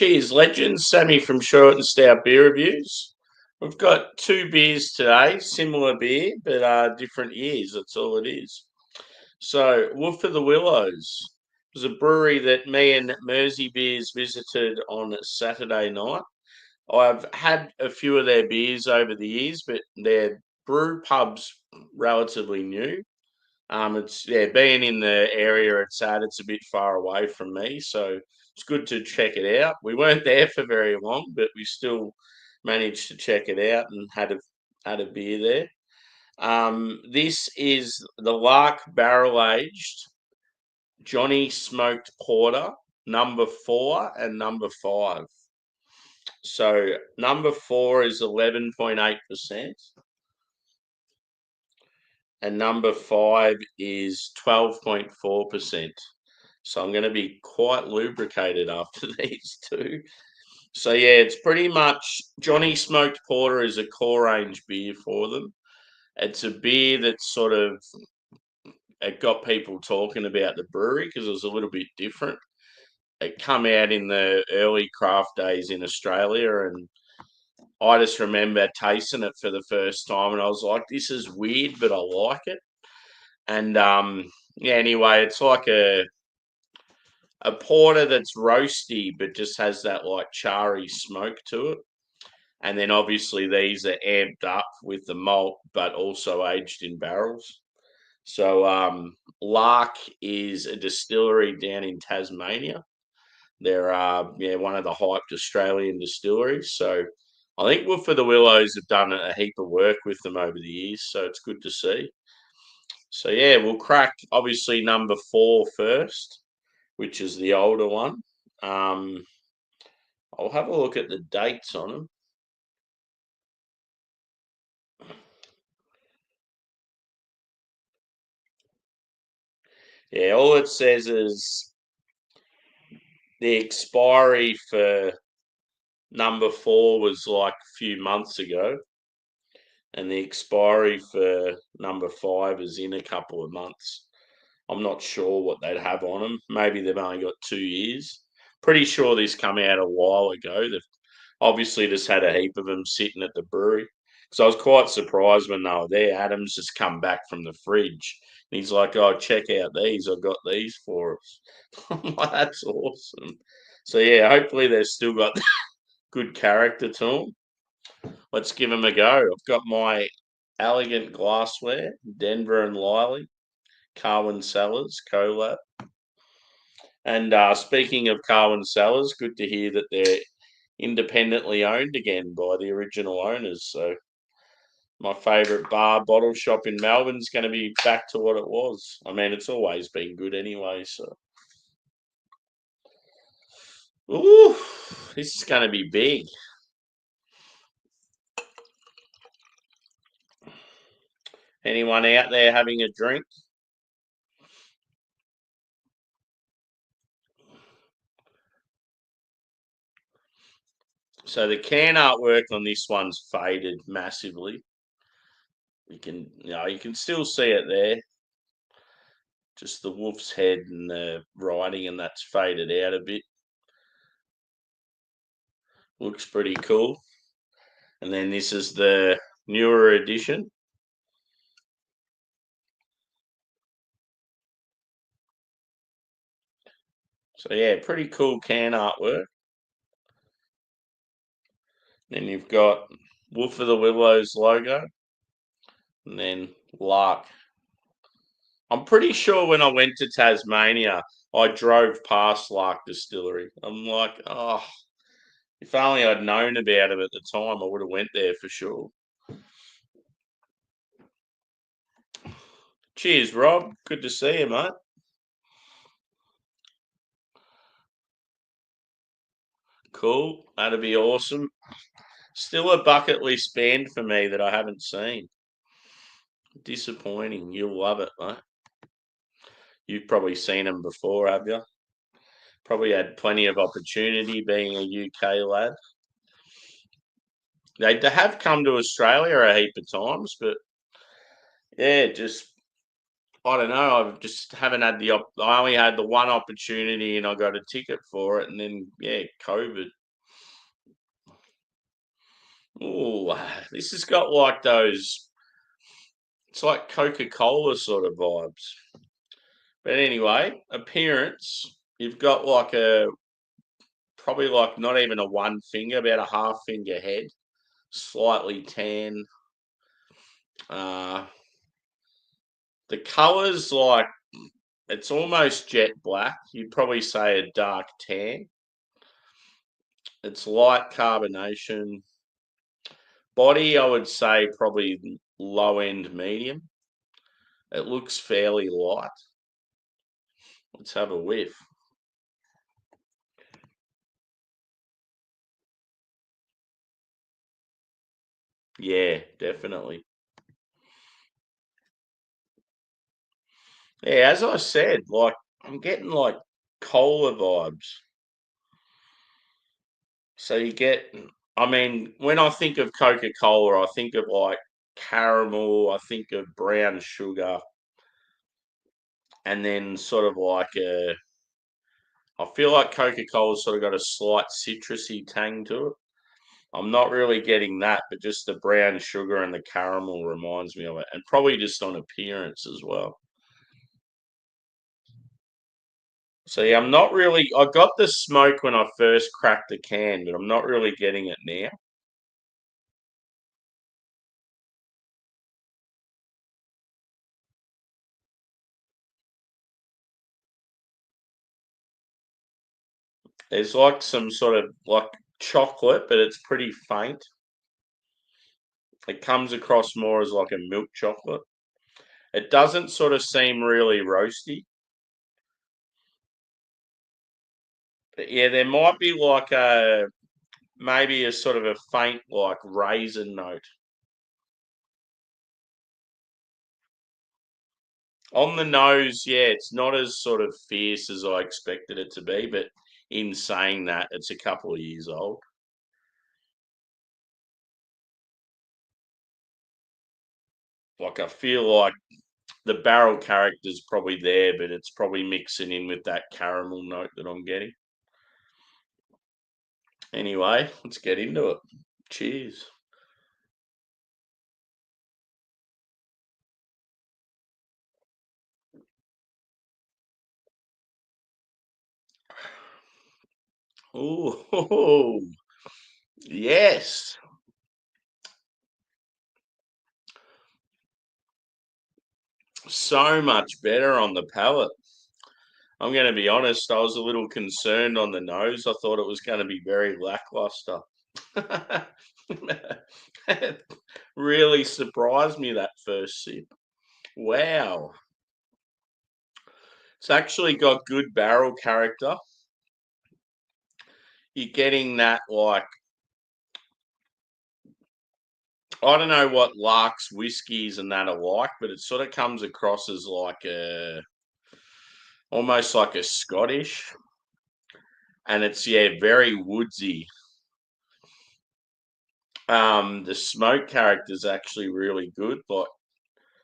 Cheers, legends. Sammy from Short and Stout Beer Reviews. We've got two beers today, similar beer, but different years. That's all it is. So, Wolf of the Willows was a brewery that me and Mersey Beers visited on Saturday night. I've had a few of their beers over the years, but their brew pub's relatively new. It's being in the area it's at, it's a bit far away from me, so it's good to check it out. We weren't there for very long, but we still managed to check it out and had a beer there. This is the LARK barrel aged Johnny Smoked Porter, number 4 and number 5. So number 4 is 11.8%. And number 5 is 12.4%. So I'm going to be quite lubricated after these two. So yeah, it's pretty much Johnny Smoked Porter is a core range beer for them. It's a beer that's sort of it got people talking about the brewery because it was a little bit different. It come out in the early craft days in Australia, and I just remember tasting it for the first time, and I was like, "This is weird, but I like it." And yeah, anyway, it's like a porter that's roasty, but just has that like charry smoke to it. And then obviously these are amped up with the malt, but also aged in barrels. So Lark is a distillery down in Tasmania. They're one of the hyped Australian distilleries. So I think Wolf of the Willows have done a heap of work with them over the years. So it's good to see. So yeah, we'll crack obviously number 4 first, which is the older one. I'll have a look at the dates on them. Yeah, all it says is the expiry for number 4 was like a few months ago, and the expiry for number 5 is in a couple of months. I'm not sure what they'd have on them. Maybe they've only got 2 years. Pretty sure this come out a while ago. They've obviously just had a heap of them sitting at the brewery. So I was quite surprised when they were there. Adam's just come back from the fridge. And he's like, "Oh, check out these. I got these for us." I'm like, "That's awesome." So yeah, hopefully they've still got good character to them. Let's give them a go. I've got my elegant glassware, Denver and Liley, Carwin Cellars collab. And speaking of Carwin Cellars, good to hear that they're independently owned again by the original owners. So my favourite bar bottle shop in Melbourne's going to be back to what it was. I mean, it's always been good anyway. So, ooh, this is going to be big. Anyone out there having a drink? So the can artwork on this one's faded massively. You can still see it there. Just the wolf's head and the writing, and that's faded out a bit. Looks pretty cool. And then this is the newer edition. So yeah, pretty cool can artwork. Then you've got Wolf of the Willows logo, and then Lark. I'm pretty sure when I went to Tasmania, I drove past Lark Distillery. I'm like, oh, if only I'd known about it at the time, I would have went there for sure. Cheers, Rob. Good to see you, mate. Cool. That'd be awesome. Still a bucket list band for me that I haven't seen. Disappointing. You'll love it, mate. You've probably seen them before, have you? Probably had plenty of opportunity being a UK lad. They have come to Australia a heap of times, but yeah, just I don't know. I just haven't had I only had the one opportunity, and I got a ticket for it, and then yeah, COVID. Oh, this has got like those. It's like Coca-Cola sort of vibes. But anyway, appearance. You've got like probably like not even a one finger, about a half finger head, slightly tan. Uh, the colours like it's almost jet black. You'd probably say a dark tan. It's light carbonation. Body, I would say probably low end medium. It looks fairly light. Let's have a whiff. Yeah, definitely. Yeah, as I said, like I'm getting like cola vibes. So you get, I mean, when I think of Coca-Cola, I think of like caramel, I think of brown sugar, and then sort of like I feel like Coca-Cola's sort of got a slight citrusy tang to it. I'm not really getting that, but just the brown sugar and the caramel reminds me of it, and probably just on appearance as well. So yeah, I'm not really. I got the smoke when I first cracked the can, but I'm not really getting it now. There's like some sort of like chocolate, but it's pretty faint. It comes across more as like a milk chocolate. It doesn't sort of seem really roasty. But yeah, there might be like a maybe a sort of a faint like raisin note. On the nose, yeah, it's not as sort of fierce as I expected it to be, but in saying that, it's a couple of years old. Like I feel like the barrel character's probably there, but it's probably mixing in with that caramel note that I'm getting. Anyway, let's get into it. Cheers. Oh, yes. So much better on the palate. I'm going to be honest, I was a little concerned on the nose. I thought it was going to be very lackluster. Really surprised me that first sip. Wow. It's actually got good barrel character. You're getting that like I don't know what Lark's whiskies and that are like, but it sort of comes across as like a almost like a Scottish, and it's yeah very woodsy. The smoke character is actually really good. Like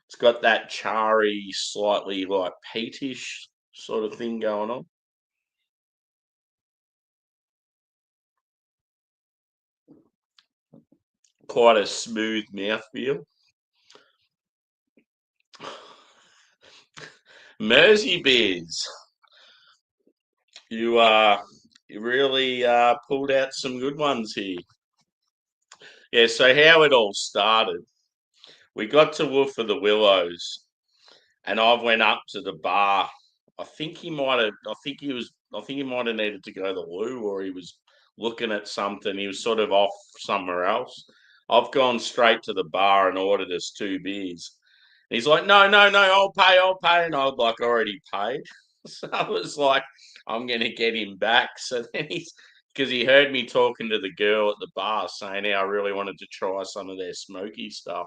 it's got that charry, slightly like peatish sort of thing going on. Quite a smooth mouthfeel. Mersey beers. You you really pulled out some good ones here. Yeah, so how it all started. We got to Wolf of the Willows, and I went up to the bar. I think he might have. I think he was. I think he might have needed to go to the loo, or he was looking at something. He was sort of off somewhere else. I've gone straight to the bar and ordered us two beers. And he's like, "No, no, no, I'll pay," and I'd like already paid. So I was like, "I'm gonna get him back." So then he's because he heard me talking to the girl at the bar saying how I really wanted to try some of their smoky stuff,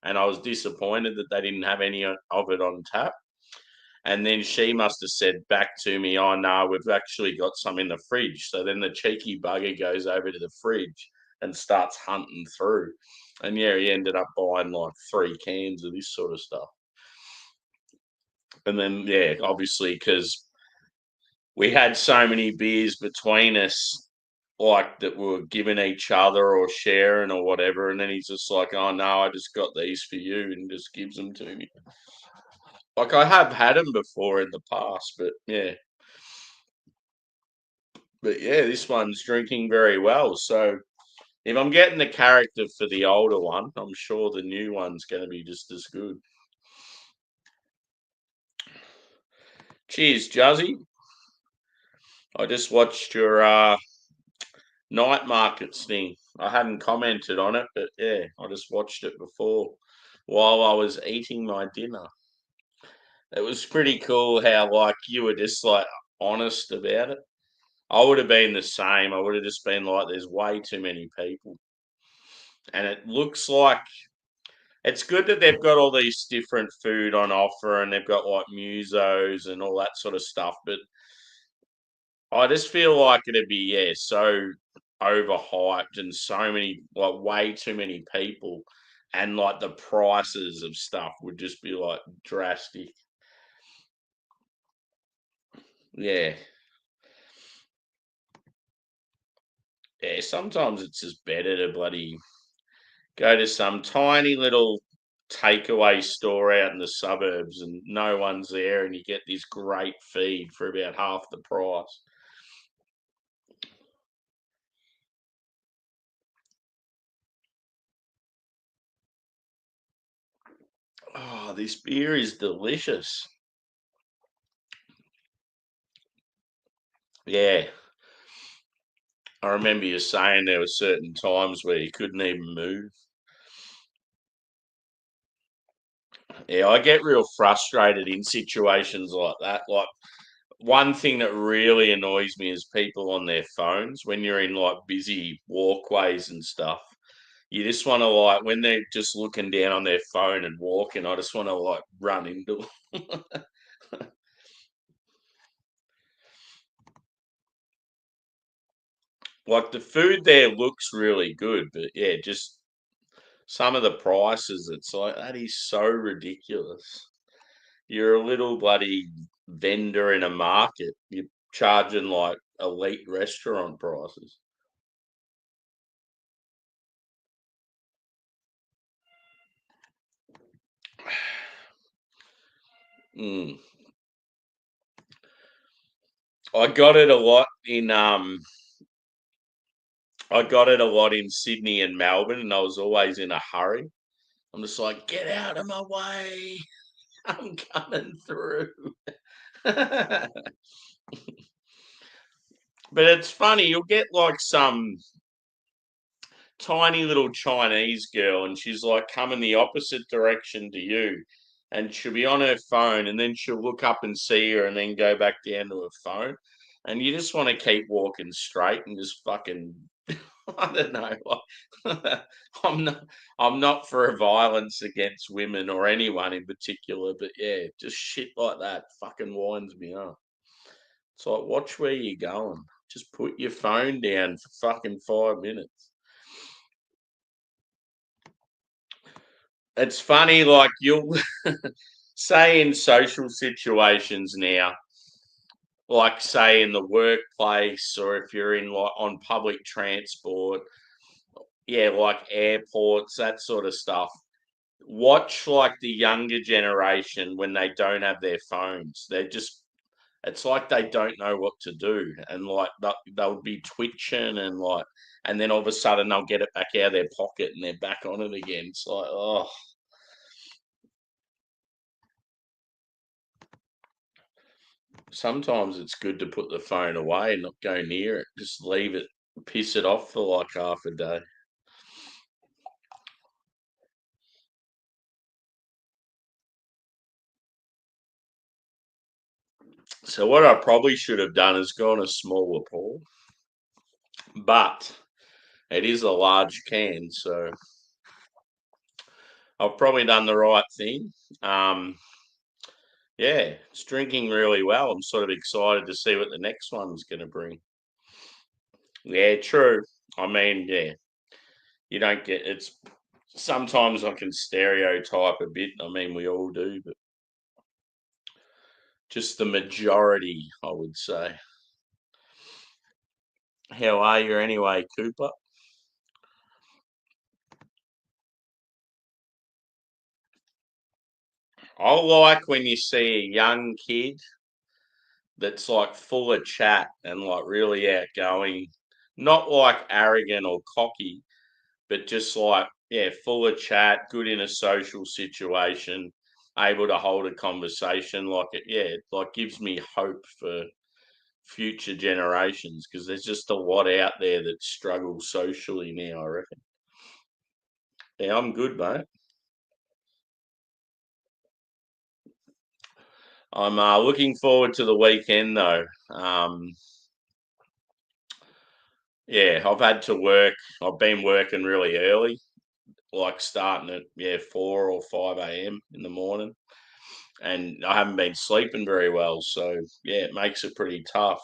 and I was disappointed that they didn't have any of it on tap. And then she must have said back to me, "Oh no, we've actually got some in the fridge." So then the cheeky bugger goes over to the fridge and starts hunting through. And yeah, he ended up buying like 3 cans of this sort of stuff. And then, yeah, obviously, because we had so many beers between us, like that we were giving each other or sharing or whatever. And then he's just like, oh, no, I just got these for you, and just gives them to me. Like, I have had them before in the past, but yeah. But yeah, this one's drinking very well. So if I'm getting the character for the older one, I'm sure the new one's going to be just as good. Cheers, Juzzy. I just watched your night markets thing. I hadn't commented on it, but yeah, I just watched it before while I was eating my dinner. It was pretty cool how like you were just like honest about it. I would have been the same. I would have just been like, there's way too many people. And it looks like it's good that they've got all these different food on offer and they've got like musos and all that sort of stuff. But I just feel like it'd be, yeah, so overhyped and so many, like way too many people. And like the prices of stuff would just be like drastic. Yeah. Yeah. Sometimes it's just better to bloody go to some tiny little takeaway store out in the suburbs and no one's there and you get this great feed for about half the price. Oh, this beer is delicious. Yeah. I remember you saying there were certain times where you couldn't even move. Yeah, I get real frustrated in situations like that. Like one thing that really annoys me is people on their phones when you're in like busy walkways and stuff. You just want to like when they're just looking down on their phone and walking, I just want to like run into them. Like the food there looks really good, but yeah, just some of the prices, it's like that is so ridiculous. You're a little bloody vendor in a market. You're charging like elite restaurant prices. Mm. I got it a lot in I got it a lot in Sydney and Melbourne, and I was always in a hurry. I'm just like, get out of my way. I'm coming through. But it's funny, you'll get like some tiny little Chinese girl, and she's like coming the opposite direction to you, and she'll be on her phone, and then she'll look up and see her, and then go back down to her phone, and you just want to keep walking straight and just fucking. I don't know. I'm not. I'm not for violence against women or anyone in particular, but yeah, just shit like that fucking winds me up. It's like, watch where you're going. Just put your phone down for fucking 5 minutes. It's funny, like you'll say in social situations now, like say in the workplace or if you're in like on public transport, yeah, like airports, that sort of stuff. Watch like the younger generation when they don't have their phones. They're just it's like they don't know what to do and like they'll be twitching and like and then all of a sudden they'll get it back out of their pocket and they're back on it again. It's like, oh, sometimes it's good to put the phone away and not go near it. Just leave it, piss it off for like half a day. So what I probably should have done is gone a smaller pour, but it is a large can, so I've probably done the right thing. Um, yeah, it's drinking really well. I'm sort of excited to see what the next one's going to bring. Yeah, true. I mean, yeah, you don't get it's sometimes I can stereotype a bit. I mean, we all do, but Just the majority, I would say. How are you anyway, Cooper? I like when you see a young kid that's like full of chat and like really outgoing, not like arrogant or cocky, but just like, yeah, full of chat, good in a social situation, able to hold a conversation. Like it like gives me hope for future generations because there's just a lot out there that struggle socially now, I reckon. Yeah, I'm good, mate. I'm looking forward to the weekend though. Yeah, I've had to work. I've been working really early, like starting at 4 or 5 a.m. in the morning, and I haven't been sleeping very well. So yeah, it makes it pretty tough.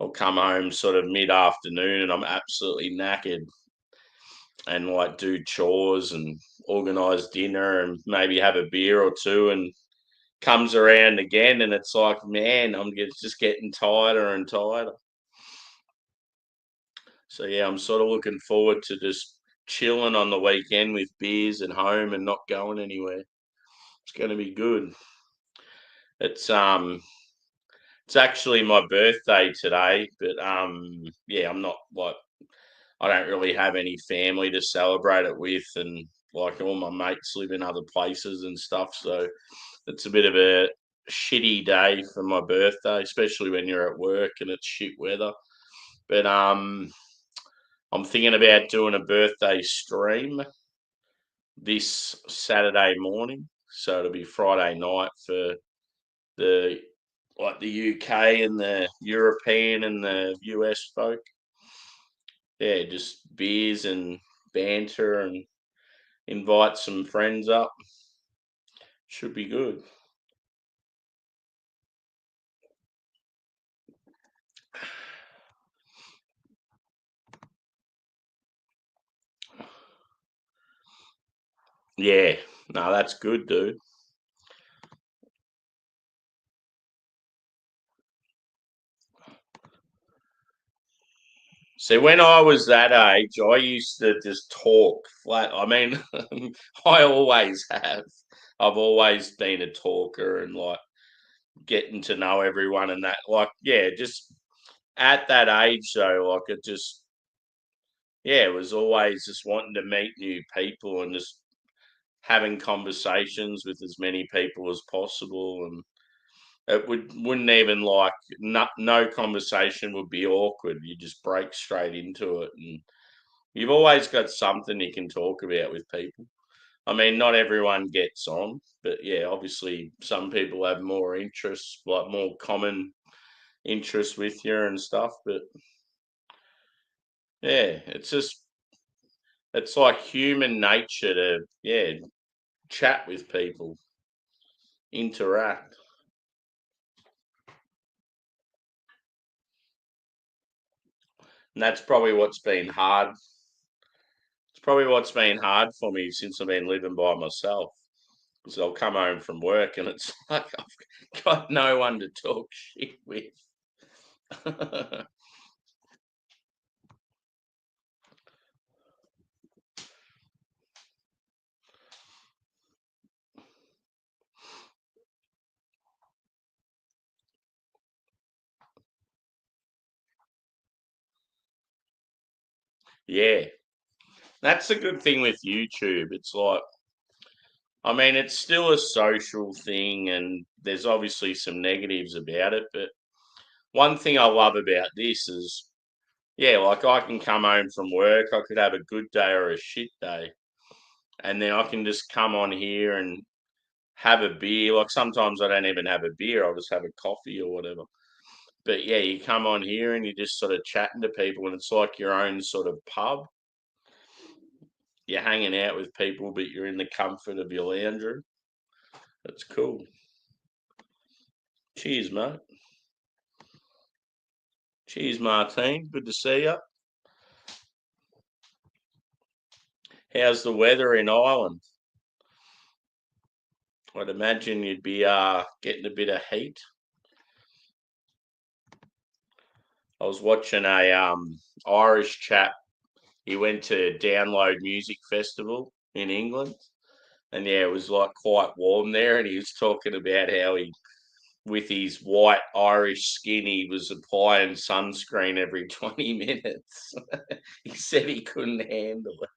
I'll come home sort of mid afternoon, and I'm absolutely knackered, and like do chores and organise dinner, and maybe have a beer or two, and comes around again, and it's like, man, just getting tighter and tighter. So yeah, I'm sort of looking forward to just chilling on the weekend with beers at home and not going anywhere. It's going to be good. It's um it's actually my birthday today, but yeah, I'm not like I don't really have any family to celebrate it with, and like all my mates live in other places and stuff, so it's a bit of a shitty day for my birthday, especially when you're at work and it's shit weather. But I'm thinking about doing a birthday stream this Saturday morning. So it'll be Friday night for the the UK and the European and the US folk. Yeah, just beers and banter and invite some friends up. Should be good. Yeah, no, that's good, dude. See, when I was that age, I used to just talk flat. I mean, I always have. I've always been a talker and like getting to know everyone and that. Like, yeah, just at that age though, like it just, yeah, it was always just wanting to meet new people and just having conversations with as many people as possible. And it wouldn't even like no conversation would be awkward. You just break straight into it, and you've always got something you can talk about with people. I mean, not everyone gets on, but yeah, obviously some people have more interests, like more common interests with you and stuff. But yeah, it's like human nature to chat with people, interact, and that's probably what's been hard. It's probably what's been hard for me since I've been living by myself. Because I'll come home from work and it's like I've got no one to talk shit with. Yeah, that's the good thing with YouTube. It's like, I mean, it's still a social thing, and there's obviously some negatives about it. But one thing I love about this is, yeah, like I can come home from work, I could have a good day or a shit day, and then I can just come on here and have a beer. Like sometimes I don't even have a beer, I'll just have a coffee or whatever. But yeah, you come on here and you're just sort of chatting to people, and it's like your own sort of pub. You're hanging out with people, but you're in the comfort of your lounge room. That's cool. Cheers, mate. Cheers, Martine. Good to see you. How's the weather in Ireland? I'd imagine you'd be getting a bit of heat. I was watching a Irish chap. He went to Download Music Festival in England, and yeah, it was like quite warm there. And he was talking about how he, with his white Irish skin, he was applying sunscreen every 20 minutes. He said he couldn't handle it.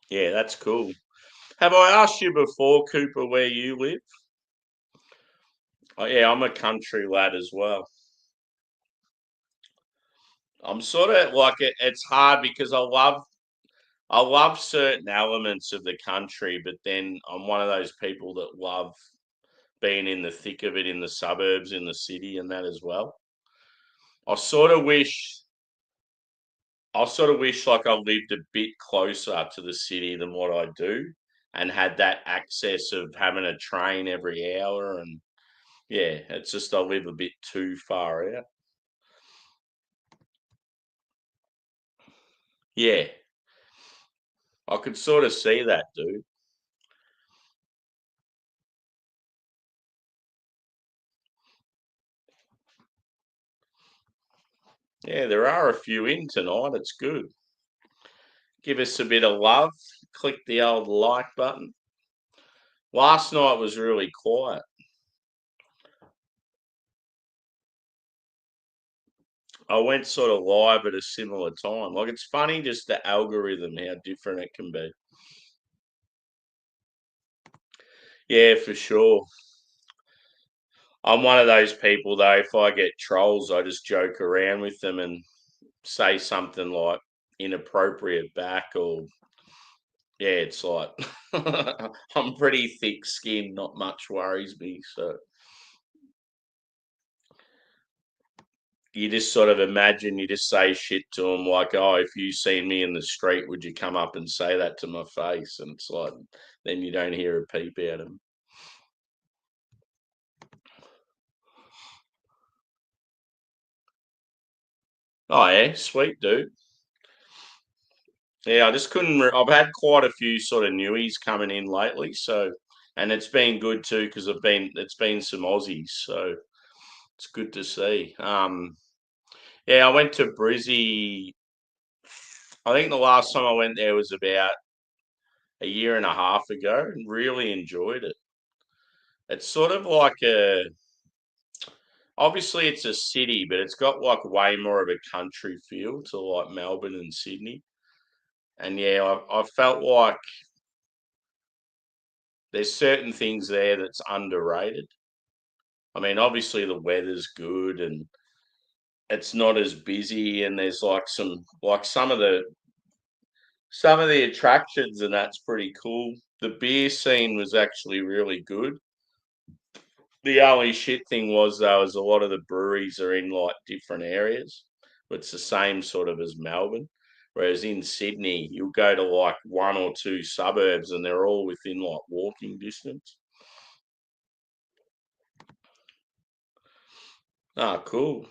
Yeah, that's cool. Have I asked you before, Cooper, where you live? Oh, yeah, I'm a country lad as well. I'm sort of like it's hard because I love certain elements of the country, but then I'm one of those people that love being in the thick of it in the suburbs, in the city, and that as well. I sort of wish like I lived a bit closer to the city than what I do, and had that access of having a train every hour. And yeah, it's just I live a bit too far out. Yeah, I could sort of see that, dude. Yeah, there are a few in tonight. It's good. Give us a bit of love. Click the old like button. Last night was really quiet. I went sort of live at a similar time. Like it's funny just the algorithm, how different it can be. Yeah, for sure. I'm one of those people though, if I get trolls, I just joke around with them and say something like inappropriate back, or yeah, it's like I'm pretty thick skinned, not much worries me. So you just sort of imagine you just say shit to them like, "Oh, if you seen me in the street, would you come up and say that to my face?" And it's like, then you don't hear a peep out of them. Oh yeah, sweet dude. Yeah, I just couldn't. I've had quite a few sort of newies coming in lately, so and it's been good too because it's been some Aussies, so it's good to see. Yeah, I went to Brizzy. I think the last time I went there was about a year and a half ago, and really enjoyed it. It's sort of like obviously it's a city, but it's got like way more of a country feel to like Melbourne and Sydney. And yeah, I felt like there's certain things there that's underrated. I mean, obviously the weather's good and it's not as busy, and there's like some of the attractions, and that's pretty cool. The beer scene was actually really good. The only shit thing was though is a lot of the breweries are in like different areas. But it's the same sort of as Melbourne. Whereas in Sydney, you'll go to like one or two suburbs and they're all within like walking distance. Ah, cool.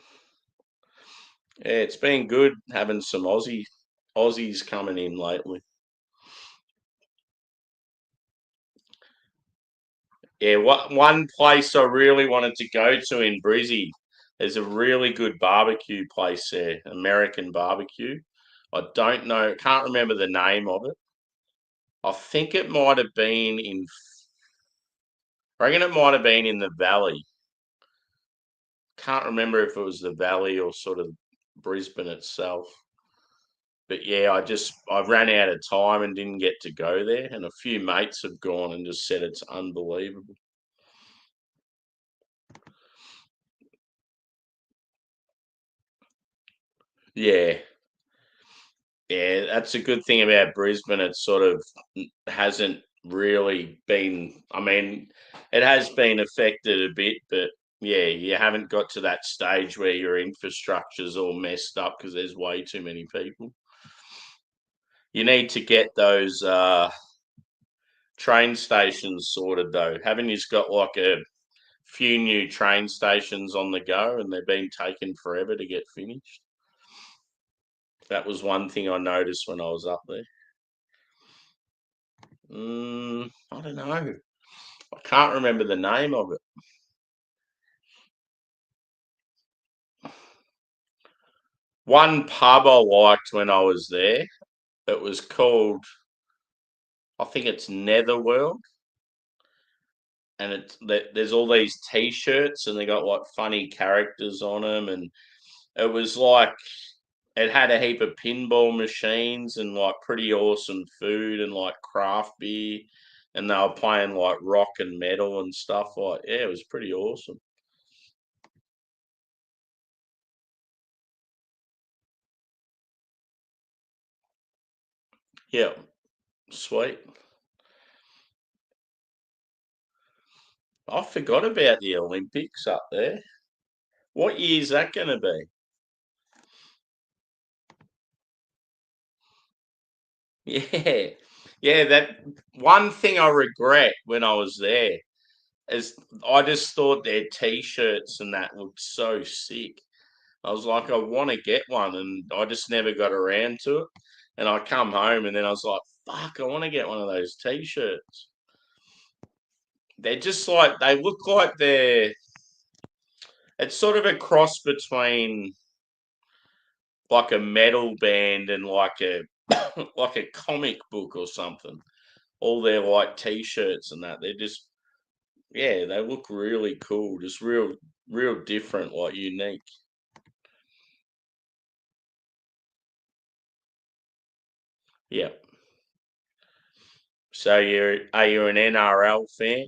Yeah, it's been good having some Aussies coming in lately. Yeah, one place I really wanted to go to in Brizzy. There's a really good barbecue place there, American barbecue. I don't know, can't remember the name of it. I think it might have been in, I reckon it might have been in the Valley. Can't remember if it was the Valley or sort of Brisbane itself. But yeah, I ran out of time and didn't get to go there. And a few mates have gone and just said it's unbelievable. Yeah, yeah, that's a good thing about Brisbane. It sort of hasn't really been. I mean, it has been affected a bit, but yeah, you haven't got to that stage where your infrastructure's all messed up because there's way too many people. You need to get those train stations sorted though. Haven't you got like a few new train stations on the go and they've been taking forever to get finished? That was one thing I noticed when I was up there. I don't know. I can't remember the name of it. One pub I liked when I was there, it was called, I think it's Netherworld, and there's all these T-shirts, and they got like funny characters on them, and it was like it had a heap of pinball machines and like pretty awesome food and like craft beer, and they were playing like rock and metal and stuff. Like, yeah, it was pretty awesome. Yeah, sweet. I forgot about the Olympics up there. What year is that going to be? Yeah, yeah. That one thing I regret when I was there is I just thought their t-shirts and that looked so sick. I was like, I want to get one, and I just never got around to it. And I come home, and then I was like, fuck, I want to get one of those t-shirts. They're just like they look like they're. It's sort of a cross between like a metal band and like a like a comic book or something. All their like t-shirts and that, they're just yeah, they look really cool, just real different, like unique. Yeah. So you an NRL fan?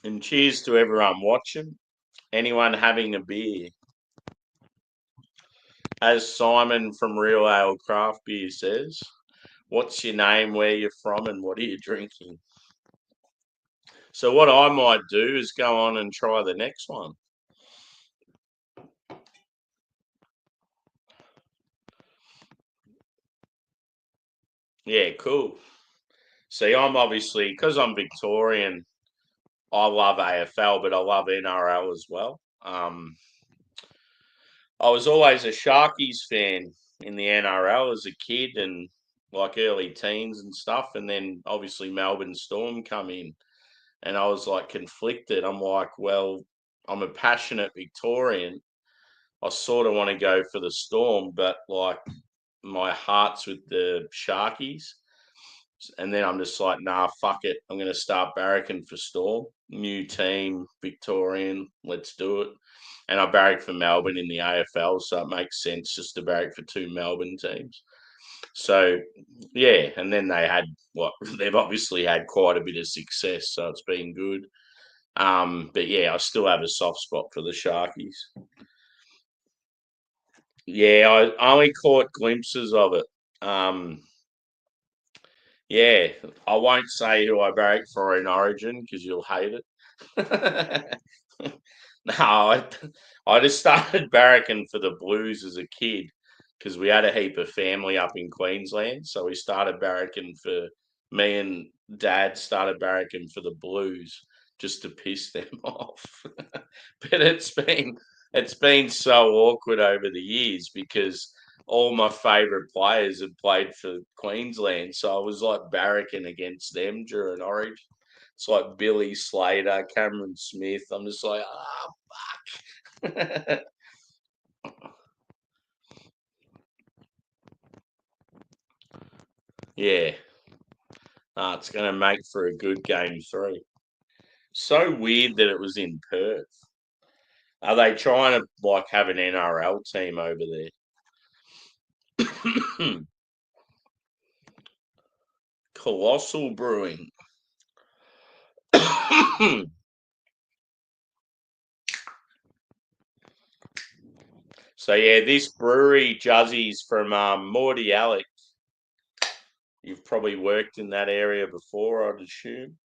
And cheers to everyone watching. Anyone having a beer? As Simon from Real Ale Craft Beer says, what's your name, where you're from, and what are you drinking? So what I might do is go on and try the next one. Yeah, cool. See, I'm obviously because I'm Victorian. I love AFL, but I love NRL as well. I was always a Sharkies fan in the NRL as a kid and like early teens and stuff. And then obviously Melbourne Storm come in, and I was like conflicted. I'm like, well, I'm a passionate Victorian. I sort of want to go for the Storm, but like my heart's with the Sharkies. And then I'm just like, nah, fuck it. I'm going to start barracking for Storm. New team, Victorian. Let's do it. And I barracked for Melbourne in the AFL, so it makes sense just to barrack for two Melbourne teams. So, yeah, and then they had what they've obviously had quite a bit of success, so it's been good. But yeah, I still have a soft spot for the Sharkies. Yeah, I only caught glimpses of it. Um, Yeah, I won't say who I barracked for in Origin because you'll hate it. No, I just started barracking for the Blues as a kid because we had a heap of family up in Queensland. So we started barracking for me and Dad started barracking for the Blues just to piss them off. But it's been so awkward over the years because all my favourite players had played for Queensland, so I was like barracking against them during Origin. It's like Billy Slater, Cameron Smith. I'm just like, fuck. Yeah, it's going to make for a good game three. So weird that it was in Perth. Are they trying to like have an NRL team over there? Colossal Brewing. So yeah, this brewery, Juzzy's from Mordialloc. You've probably worked in that area before, I'd assume.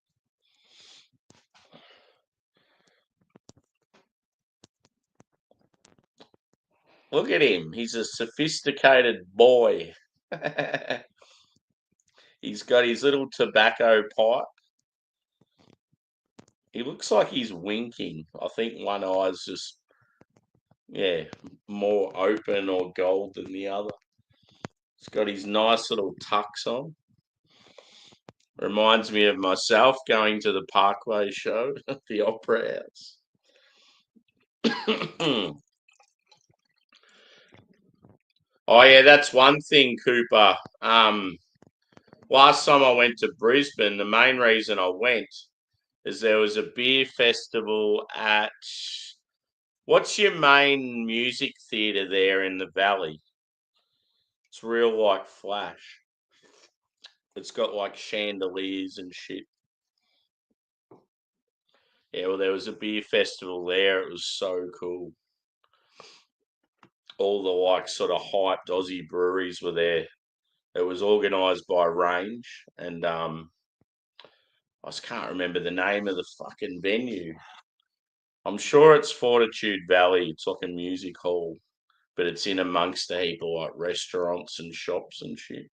Look at him. He's a sophisticated boy. He's got his little tobacco pipe. He looks like he's winking. I think one eye's just, yeah, more open or gold than the other. He's got his nice little tux on. Reminds me of myself going to the Parkway show at the Opera House. Oh yeah, that's one thing, Cooper. Last time I went to Brisbane, the main reason I went is there was a beer festival at, what's your main music theatre there in the valley? It's real like flash. It's got like chandeliers and shit. Yeah, well, there was a beer festival there. It was so cool. All the like sort of hyped Aussie breweries were there. It was organised by Range, and I just can't remember the name of the fucking venue. I'm sure it's Fortitude Valley. It's like a music hall, but it's in amongst a heap of like restaurants and shops and shit.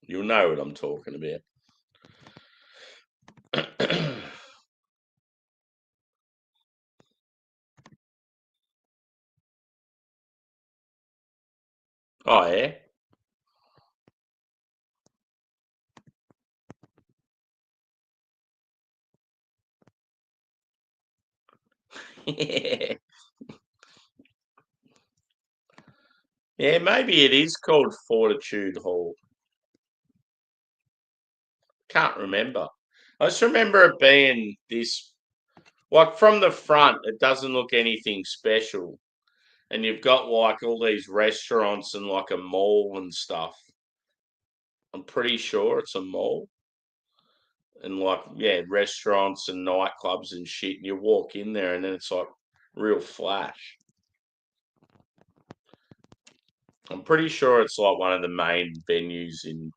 You'll know what I'm talking about. Oh yeah. Yeah. Yeah, maybe it is called Fortitude Hall. Can't remember. I just remember it being this, like from the front, it doesn't look anything special. And you've got like all these restaurants and like a mall and stuff. I'm pretty sure it's a mall. And like, yeah, restaurants and nightclubs and shit. And you walk in there and then it's like real flash. I'm pretty sure it's like one of the main venues in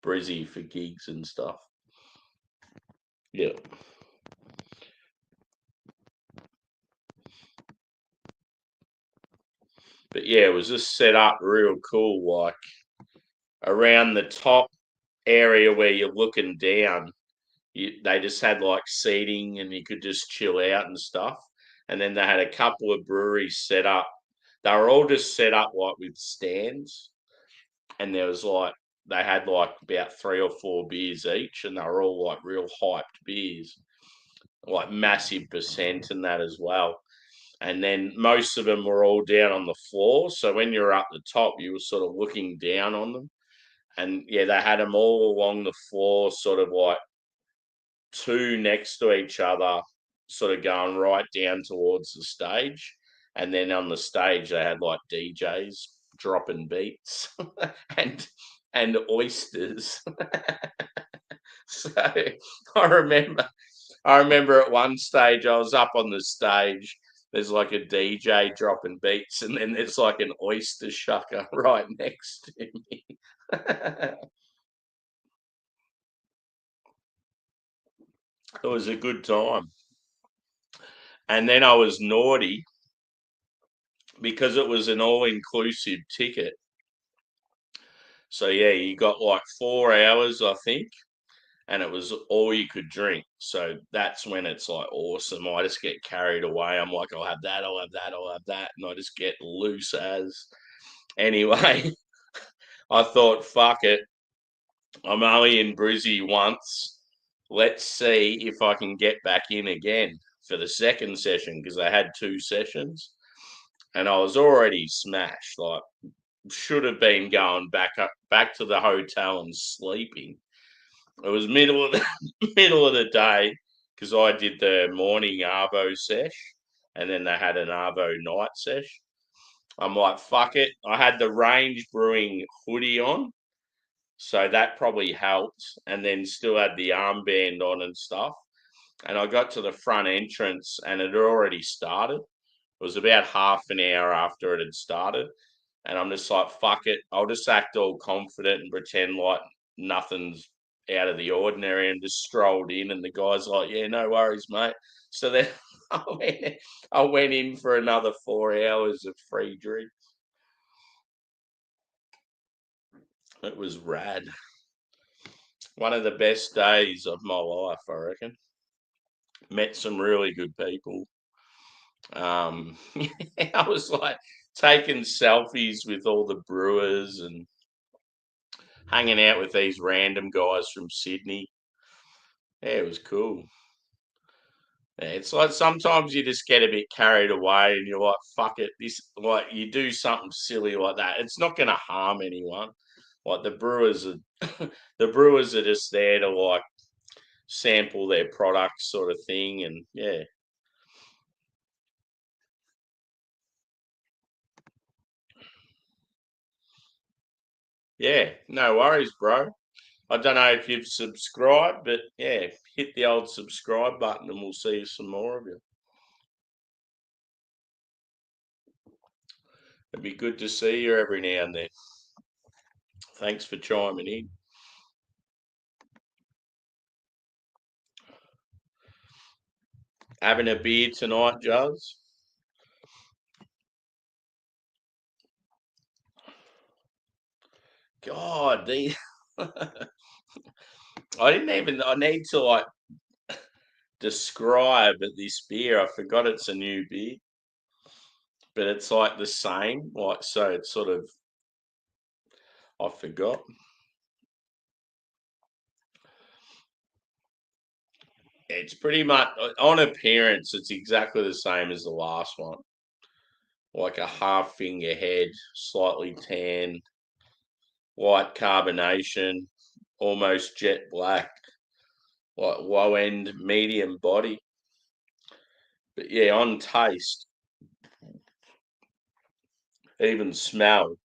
Brizzy for gigs and stuff. Yeah. But yeah, it was just set up real cool, like around the top area where you're looking down. They just had like seating and you could just chill out and stuff. And then they had a couple of breweries set up. They were all just set up like with stands, and there was like they had like about 3 or 4 beers each, and they were all like real hyped beers, like massive percent and that as well. And then most of them were all down on the floor. So when you're up the top, you were sort of looking down on them. And yeah, they had them all along the floor, sort of like two next to each other, sort of going right down towards the stage. And then on the stage, they had like DJs dropping beats and and oysters. So I remember at one stage I was up on the stage. There's like a DJ dropping beats, and then there's like an oyster shucker right next to me. It was a good time. And then I was naughty because it was an all inclusive ticket. So yeah, you got like 4 hours, I think, and it was all you could drink. So that's when it's like awesome. I just get carried away. I'm like, I'll have that, I'll have that, I'll have that, and I just get loose as. Anyway, I thought, fuck it. I'm only in Brizzy once. Let's see if I can get back in again for the second session because I had 2 sessions and I was already smashed. Like, should have been going back to the hotel and sleeping. It was middle of the middle of the day because I did the morning arvo sesh, and then they had an arvo night sesh. I'm like, fuck it. I had the Range Brewing hoodie on, so that probably helped, and then still had the armband on and stuff. And I got to the front entrance, and it had already started. It was about half an hour after it had started, and I'm just like, fuck it. I'll just act all confident and pretend like nothing's out of the ordinary and just strolled in. And the guy's like, yeah, no worries, mate. So then I went in for another 4 hours of free drinks. It was rad. One of the best days of my life, I reckon. Met some really good people. I was like taking selfies with all the brewers and hanging out with these random guys from Sydney. Yeah, it was cool. Yeah, it's like sometimes you just get a bit carried away and you're like, fuck it. This, like, you do something silly like that. It's not going to harm anyone. Like the brewers are, the brewers are just there to like sample their products, sort of thing. And yeah, no worries, bro. I don't know if you've subscribed, but yeah, hit the old subscribe button and we'll see some more of you. It'd be good to see you every now and then. Thanks for chiming in. Having a beer tonight, Juz? God, I didn't even. I need to like describe this beer. I forgot it's a new beer, but it's like the same. Like so, it's sort of. I forgot. It's pretty much on appearance. It's exactly the same as the last one. Like a half finger head, slightly tan, white carbonation, almost jet black, like low end, medium body. But yeah, on taste, even smell,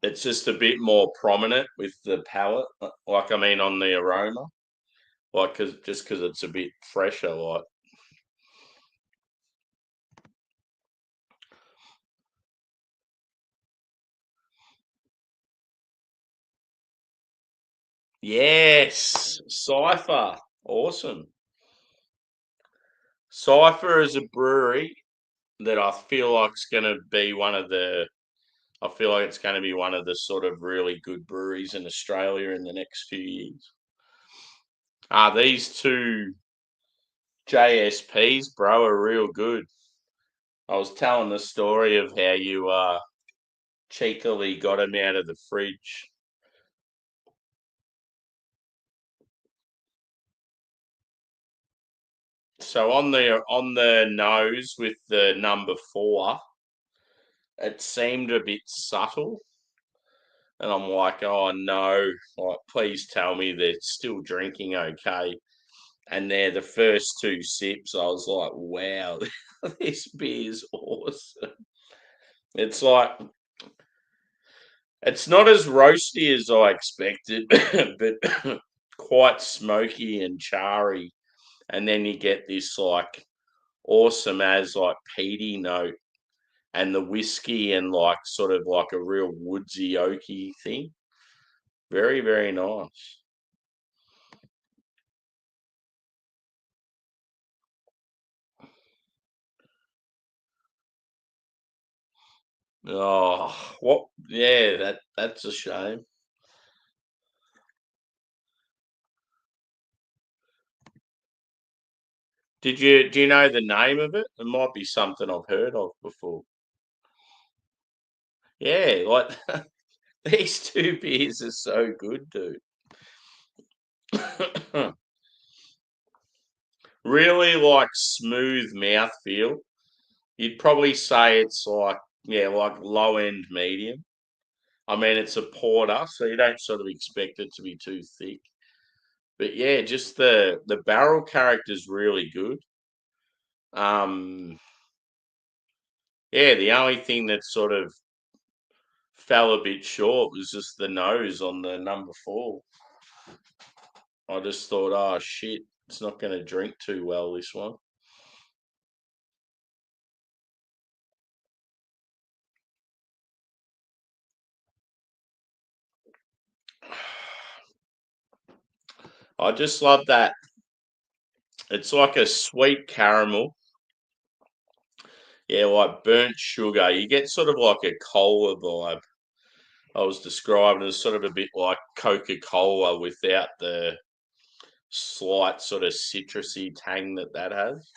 it's just a bit more prominent with the palate. Like I mean, on the aroma, like because it's a bit fresher. Like yes, Cipher, awesome. Cipher is a brewery that I feel like it's going to be one of the. I feel like it's going to be one of the sort of really good breweries in Australia in the next few years. These two JSPs, bro, are real good. I was telling the story of how you cheekily got them out of the fridge. So on the nose with the number 4, it seemed a bit subtle, and I'm like, oh no, like please tell me they're still drinking okay. And they're the first 2 sips. I was like, wow, this beer's awesome. It's like it's not as roasty as I expected, but quite smoky and charry. And then you get this like awesome as like peaty note and the whiskey and like sort of like a real woodsy oaky thing. Very, very nice. Oh, what? Yeah, that's a shame. Do you know the name of it? It might be something I've heard of before. Yeah, like these two beers are so good, dude. Really like smooth mouthfeel. You'd probably say it's like, yeah, like low end medium. I mean, it's a porter, so you don't sort of expect it to be too thick. But yeah, just the barrel character is really good. Um, yeah, the only thing that sort of fell a bit short was just the nose on the number 4. I just thought, oh shit, it's not going to drink too well this one. I just love that. It's like a sweet caramel. Yeah, like burnt sugar. You get sort of like a cola vibe. I was describing as sort of a bit like Coca-Cola without the slight sort of citrusy tang that has.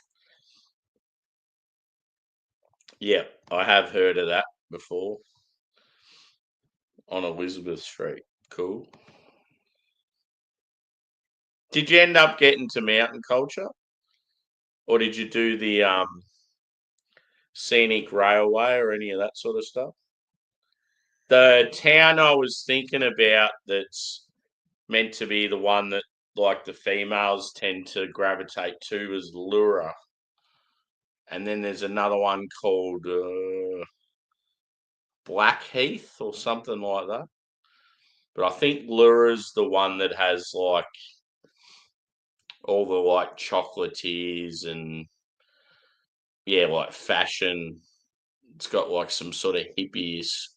Yeah, I have heard of that before on Elizabeth Street. Cool. Did you end up getting to mountain culture, or did you do the scenic railway or any of that sort of stuff? The town I was thinking about that's meant to be the one that like the females tend to gravitate to is Lura. And then there's another one called Blackheath or something like that. But I think Lura's the one that has like all the like chocolatiers and yeah, like fashion. It's got like some sort of hippie-ish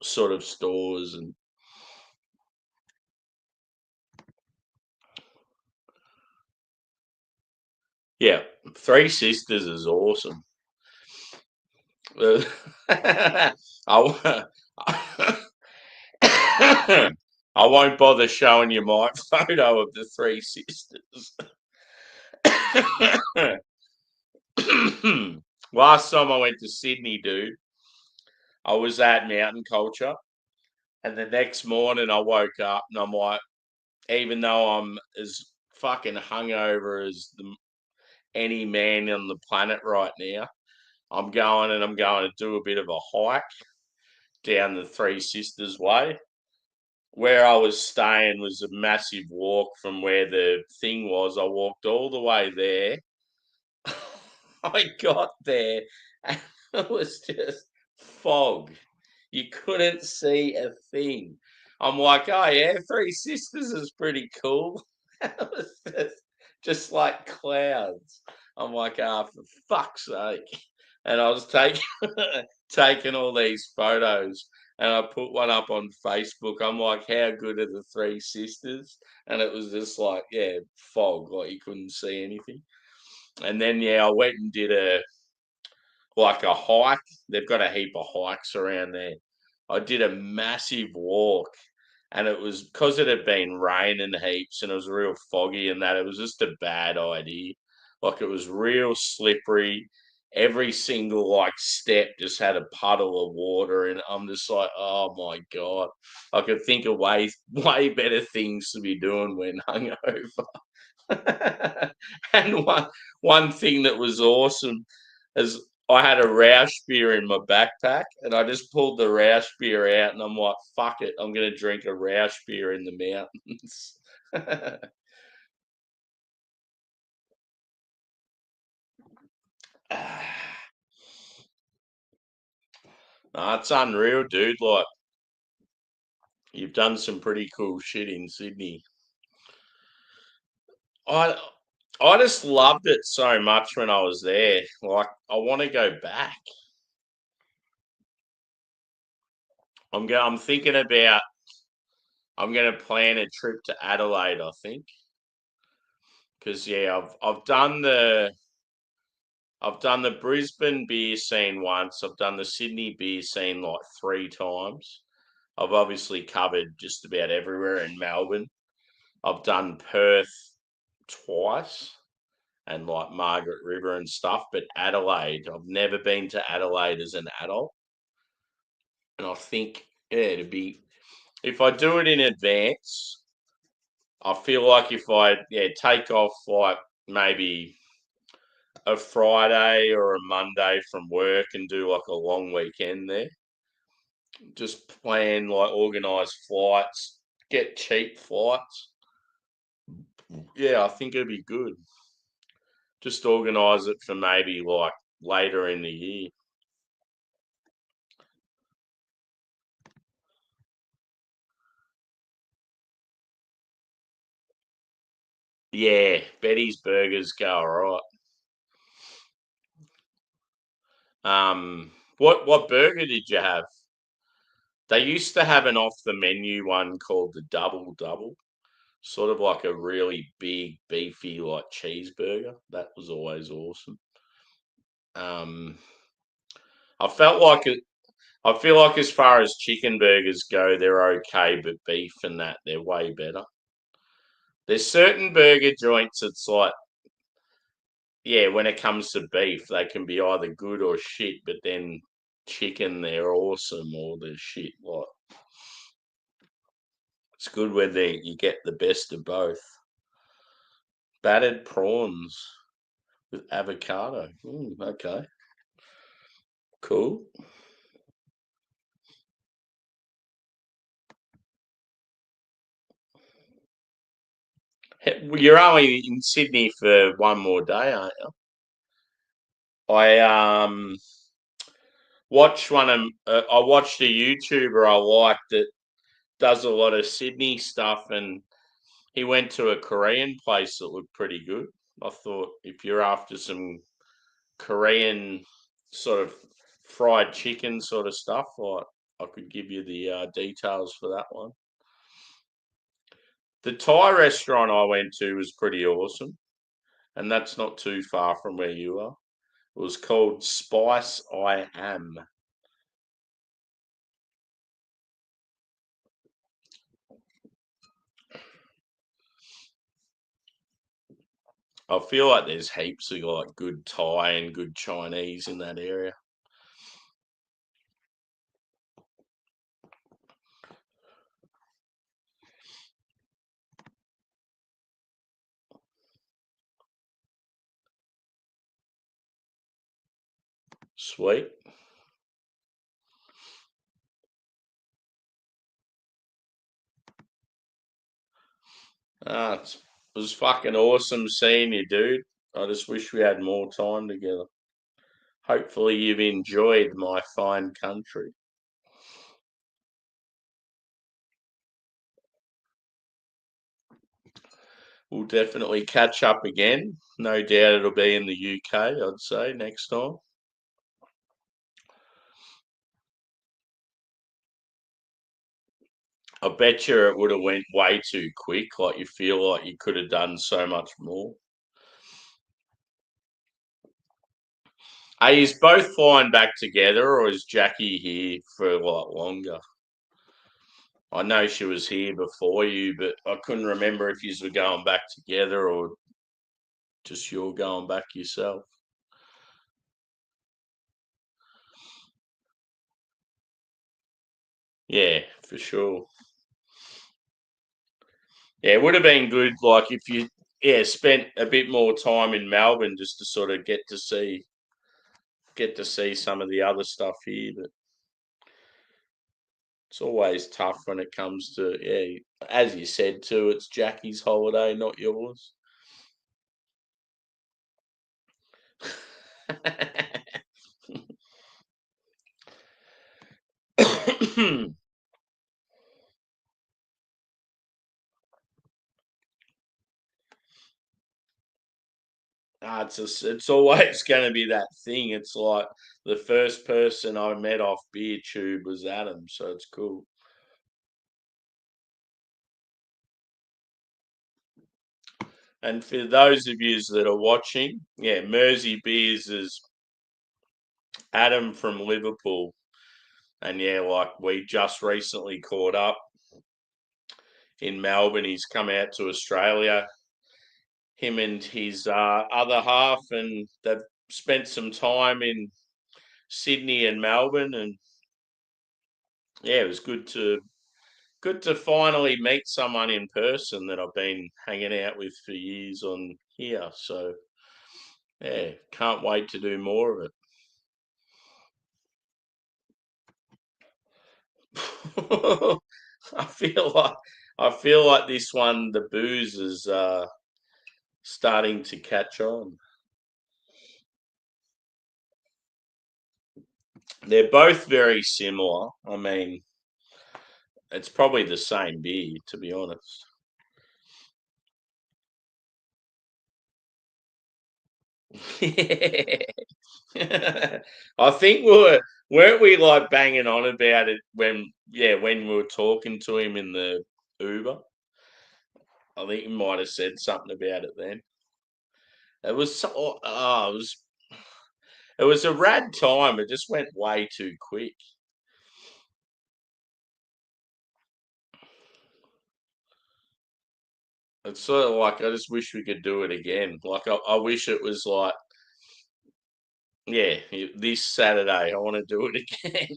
sort of stores and yeah, Three Sisters is awesome. I, w- I won't bother showing you my photo of the Three Sisters. Last time I went to Sydney, dude, I was at Mountain Culture, and the next morning I woke up and I'm like, even though I'm as fucking hungover as any man on the planet right now, I'm going to do a bit of a hike down the Three Sisters Way. Where I was staying was a massive walk from where the thing was. I walked all the way there. I got there and it was just fog. You couldn't see a thing. I'm like, oh yeah, Three Sisters is pretty cool. It was just like clouds. I'm like, ah, for fuck's sake. And I was taking all these photos and I put one up on Facebook. I'm like, how good are the Three Sisters? And it was just like, yeah, fog, like you couldn't see anything. And then yeah, I went and did a hike. They've got a heap of hikes around there. I did a massive walk, and it was because it had been raining heaps and it was real foggy and that. It was just a bad idea. Like it was real slippery. Every single like step just had a puddle of water, and I'm just like, oh my god! I could think of way better things to be doing when hungover. And one thing that was awesome is I had a Roush beer in my backpack, and I just pulled the Roush beer out, and I'm like, "Fuck it, I'm gonna drink a Roush beer in the mountains." No, it's unreal, dude. Like you've done some pretty cool shit in Sydney. I I just loved it so much when I was there. Like I want to go back. I'm thinking about I'm going to plan a trip to Adelaide, I think. Because yeah, I've done the Brisbane beer scene once. I've done the Sydney beer scene like 3 times. I've obviously covered just about everywhere in Melbourne. I've done Perth twice and like Margaret River and stuff, but Adelaide, I've never been to Adelaide as an adult. And I think, yeah, it'd be if I do it in advance, I feel like if I take off like maybe a Friday or a Monday from work and do like a long weekend there. Just plan like organise flights, get cheap flights. Yeah, I think it'd be good. Just organise it for maybe like later in the year. Yeah, Betty's Burgers go alright. What burger did you have? They used to have an off the menu one called the Double Double, sort of like a really big beefy like cheeseburger. That was always awesome. Um, I felt like it. I feel like as far as chicken burgers go, they're okay, but beef and that, they're way better. There's certain burger joints, it's like, yeah, when it comes to beef, they can be either good or shit, but then chicken, they're awesome or they're shit. Like, it's good when you get the best of both. Battered prawns with avocado. Okay, cool. You're only in Sydney for one more day, aren't you? I watched I watched a YouTuber I like that does a lot of Sydney stuff, and he went to a Korean place that looked pretty good. I thought if you're after some Korean sort of fried chicken sort of stuff, I could give you the details for that one. The Thai restaurant I went to was pretty awesome, and that's not too far from where you are. It was called Spice I Am. I feel like there's heaps of like good Thai and good Chinese in that area. Sweet. It was fucking awesome seeing you, dude. I just wish we had more time together. Hopefully, you've enjoyed my fine country. We'll definitely catch up again. No doubt it'll be in the UK, I'd say, next time. I bet you it would have went way too quick. Like you feel like you could have done so much more. Are you both flying back together, or is Jackie here for a lot longer? I know she was here before you, but I couldn't remember if you were going back together or just you're going back yourself. Yeah, for sure. Yeah, it would have been good, like if you, yeah, spent a bit more time in Melbourne just to sort of get to see some of the other stuff here. But it's always tough when it comes to, yeah, as you said too, it's Jackie's holiday, not yours. It's always going to be that thing. It's like the first person I met off beer tube was Adam, so it's cool. And for those of you that are watching, yeah, Mersey Beers is Adam from Liverpool, and yeah, like we just recently caught up in Melbourne. He's come out to Australia, him and his other half, and they've spent some time in Sydney and Melbourne, and yeah, it was good to finally meet someone in person that I've been hanging out with for years on here. So yeah, can't wait to do more of it. I feel like this one, the booze is starting to catch on. They're both very similar. I mean, it's probably the same beer, to be honest. I think weren't we like banging on about it when we were talking to him in the Uber? I think he might have said something about it then. It was it was a rad time. It just went way too quick. It's sort of like I just wish we could do it again. Like I wish it was like, yeah, this Saturday I want to do it again.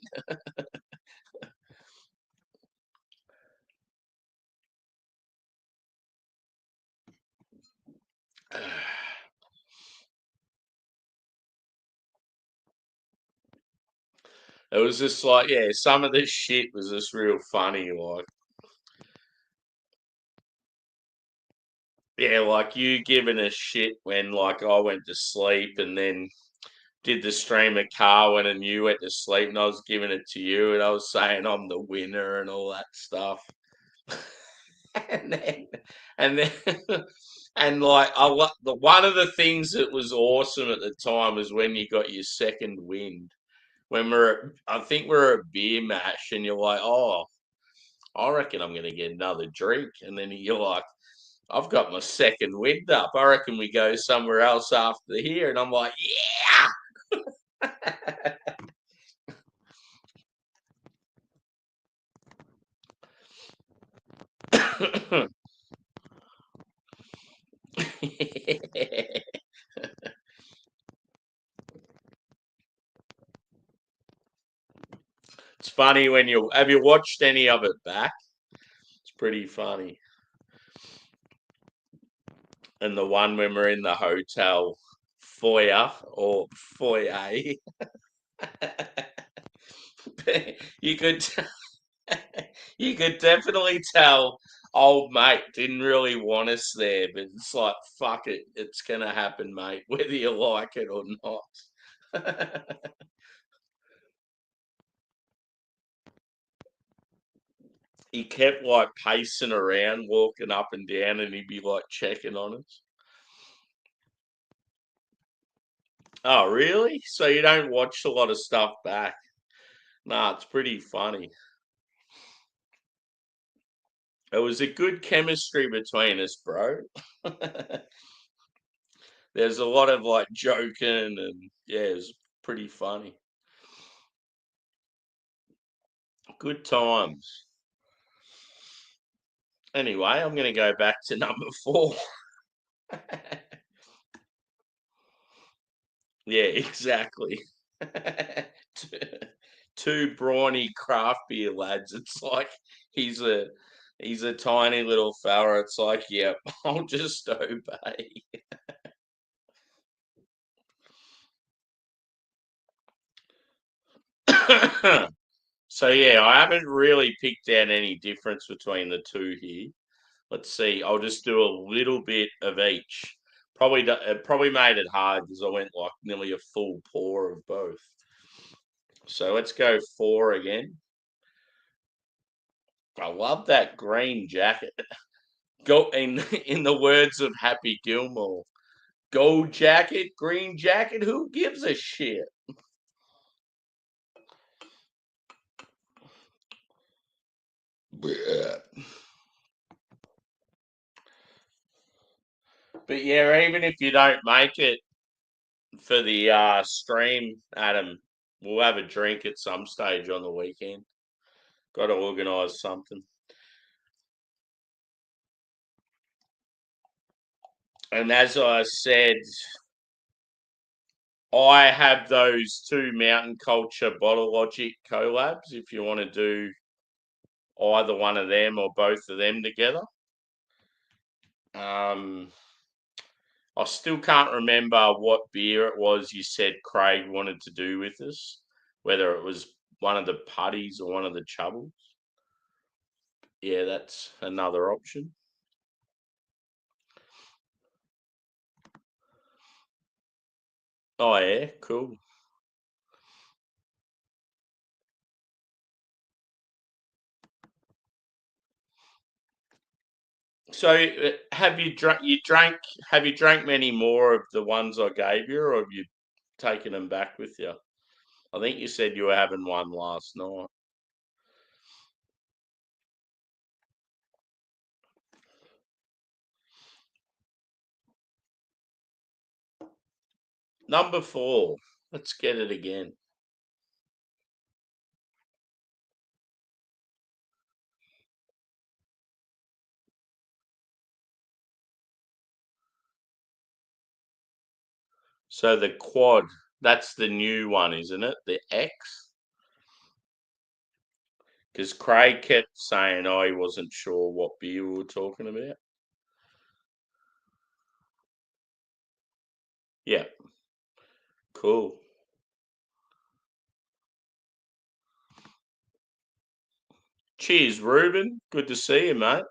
It was just like, yeah, some of this shit was just real funny. Like, yeah, like you giving a shit when like I went to sleep and then did the stream at Carwin and you went to sleep and I was giving it to you and I was saying I'm the winner and all that stuff. and then and then and like the one of the things that was awesome at the time was when you got your second wind. When I think we're at beer mash and you're like, oh, I reckon I'm gonna get another drink, and then you're like, I've got my second wind up. I reckon we go somewhere else after here, and I'm like, yeah. It's funny when you have you watched any of it back? It's pretty funny. And the one when we're in the hotel foyer or foyer, you could you could definitely tell old mate didn't really want us there, but it's like fuck it, it's gonna happen, mate, whether you like it or not. He kept like pacing around, walking up and down, and he'd be like checking on us. Oh, really? So you don't watch a lot of stuff back? Nah, it's pretty funny. It was a good chemistry between us, bro. There's a lot of like joking and yeah, it was pretty funny. Good times. Anyway, I'm going to go back to number 4. Yeah, exactly. two, two brawny craft beer lads. It's like he's a he's a tiny little fella. It's like, yep, I'll just obey. So yeah, I haven't really picked out any difference between the two here. Let's see. I'll just do a little bit of each. It probably made it hard because I went like nearly a full pour of both. So let's go 4 again. I love that green jacket. Go in the words of Happy Gilmore. Gold jacket, green jacket. Who gives a shit? But yeah, even if you don't make it for the stream, Adam, we'll have a drink at some stage on the weekend. Got to organise something. And as I said, I have those 2 Mountain Culture Bottle Logic collabs if you want to do either one of them or both of them together. I still can't remember what beer it was you said Craig wanted to do with us, whether it was one of the putties or one of the chubbles. Yeah, that's another option. Oh, yeah, cool. So, have you drunk? Have you drank many more of the ones I gave you, or have you taken them back with you? I think you said you were having one last night. Number 4. Let's get it again. So the quad, that's the new one, isn't it? The X? Because Craig kept saying, oh, he wasn't sure what beer we were talking about. Yeah. Cool. Cheers, Ruben. Good to see you, mate.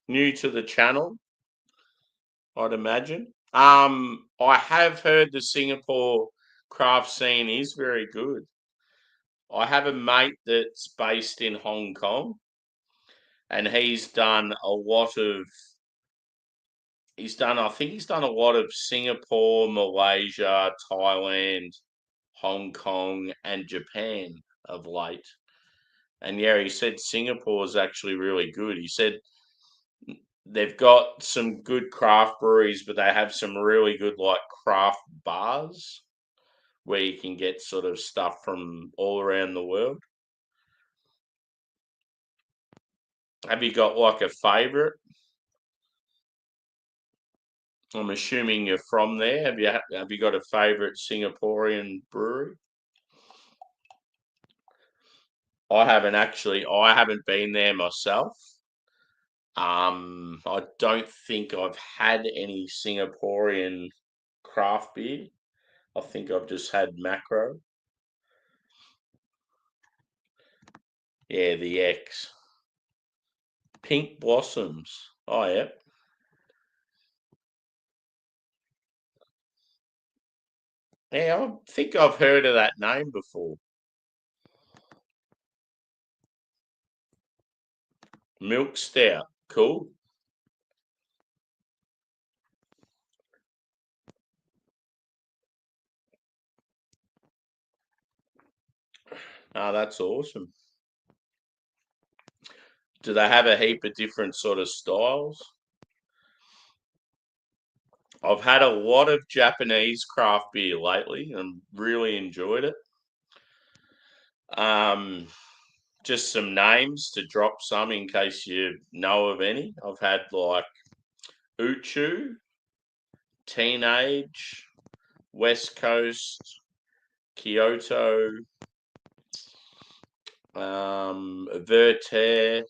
New to the channel, I'd imagine. I have heard the Singapore craft scene is very good. I have a mate that's based in Hong Kong, and I think he's done a lot of Singapore, Malaysia, Thailand, Hong Kong, and Japan of late. And yeah, he said Singapore is actually really good. He said they've got some good craft breweries, but they have some really good like craft bars where you can get sort of stuff from all around the world. Have you got like a favorite? I'm assuming you're from there. Have you got a favorite Singaporean brewery? I haven't been there myself. I don't think I've had any Singaporean craft beer. I think I've just had macro. Yeah, the X. Pink Blossoms. Oh, yeah. Yeah, I think I've heard of that name before. Milk Stout. Cool. Oh, that's awesome. Do they have a heap of different sort of styles? I've had a lot of Japanese craft beer lately and really enjoyed it. Um, just some names to drop some in case you know of any. I've had like Uchu, Teenage, West Coast, Kyoto, Verter.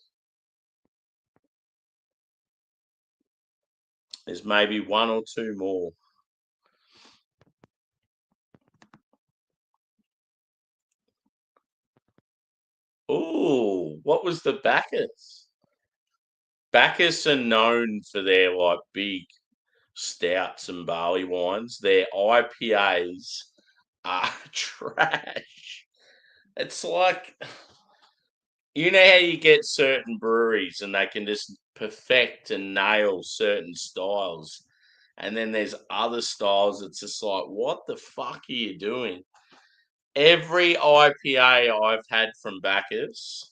There's maybe one or two more. Oh, what was the Bacchus? Bacchus are known for their like big stouts and barley wines. Their IPAs are trash. It's like you know how you get certain breweries and they can just perfect and nail certain styles. And then there's other styles it's just like, what the fuck are you doing? Every IPA I've had from Bacchus,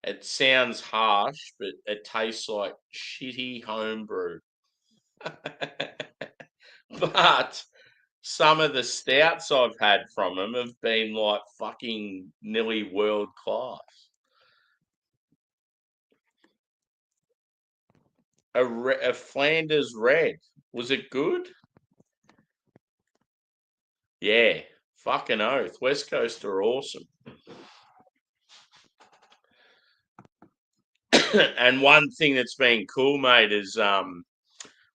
it sounds harsh, but it tastes like shitty homebrew. But some of the stouts I've had from them have been like fucking nearly world class. A Flanders Red. Was it good? Yeah. Fucking oath. West Coast are awesome. And one thing that's been cool, mate, is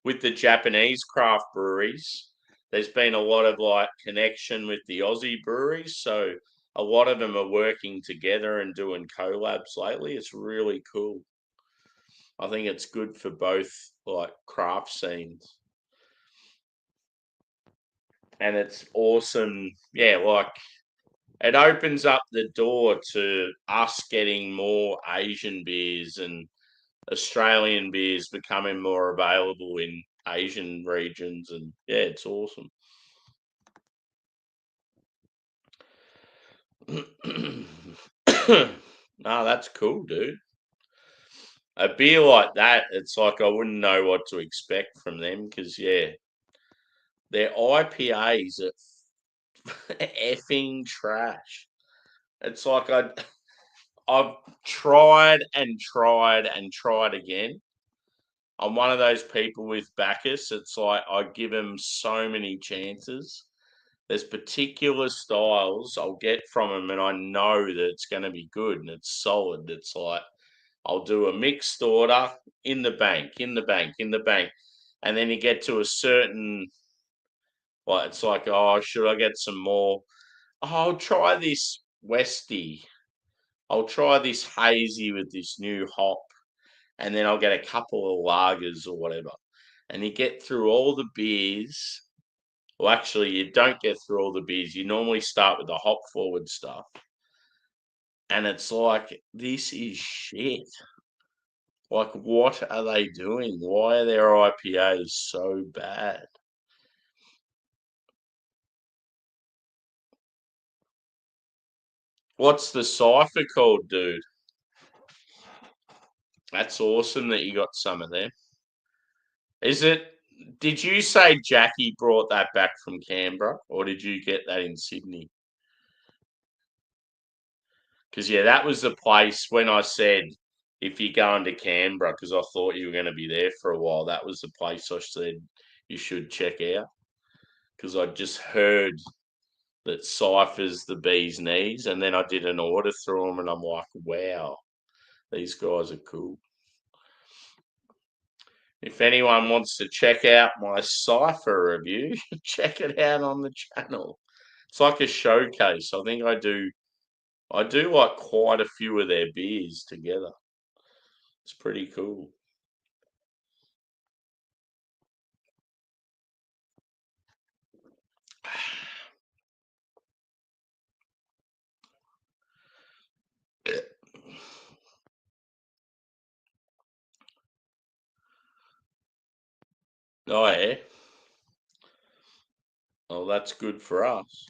with the Japanese craft breweries, there's been a lot of like connection with the Aussie breweries. So a lot of them are working together and doing collabs lately. It's really cool. I think it's good for both like craft scenes. And it's awesome. Yeah, like it opens up the door to us getting more Asian beers and Australian beers becoming more available in Asian regions. And yeah, it's awesome. No, that's cool, dude. A beer like that, it's like I wouldn't know what to expect from them because, yeah, their IPAs are effing trash. It's like I've tried and tried and tried again. I'm one of those people with Bacchus. It's like I give him so many chances. There's particular styles I'll get from him, and I know that it's going to be good and it's solid. It's like I'll do a mixed order in the bank, in the bank, in the bank, and then you get to a certain, like it's like, oh, should I get some more? Oh, I'll try this Westie. I'll try this hazy with this new hop, and then I'll get a couple of lagers or whatever. And you get through all the beers. Well, actually, you don't get through all the beers. You normally start with the hop forward stuff. And it's like, this is shit. Like, what are they doing? Why are their IPAs so bad? What's the cipher called, dude? That's awesome that you got some of them. Is it? Did you say Jackie brought that back from Canberra, or did you get that in Sydney? Because yeah, that was the place when I said if you're going to Canberra, because I thought you were going to be there for a while. That was the place I said you should check out, because I just heard that Cypher's the bee's knees, and then I did an order through them, and I'm like, wow, these guys are cool. If anyone wants to check out my Cypher review, check it out on the channel. It's like a showcase. I think I do like quite a few of their beers together. It's pretty cool. Oh yeah. Oh, that's good for us.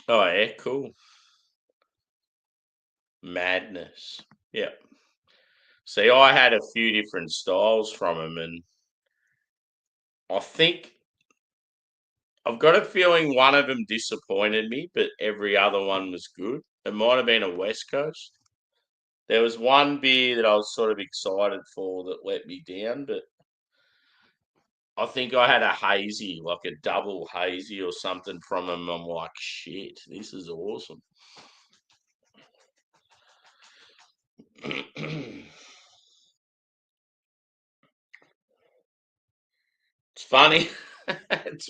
Oh yeah, cool. Madness. Yeah. See, I had a few different styles from him, and I think I've got a feeling one of them disappointed me, but every other one was good. It might have been a West Coast. There was one beer that I was sort of excited for that let me down, but I think I had a hazy, like a double hazy or something from him. I'm like, shit, this is awesome. It's funny. it's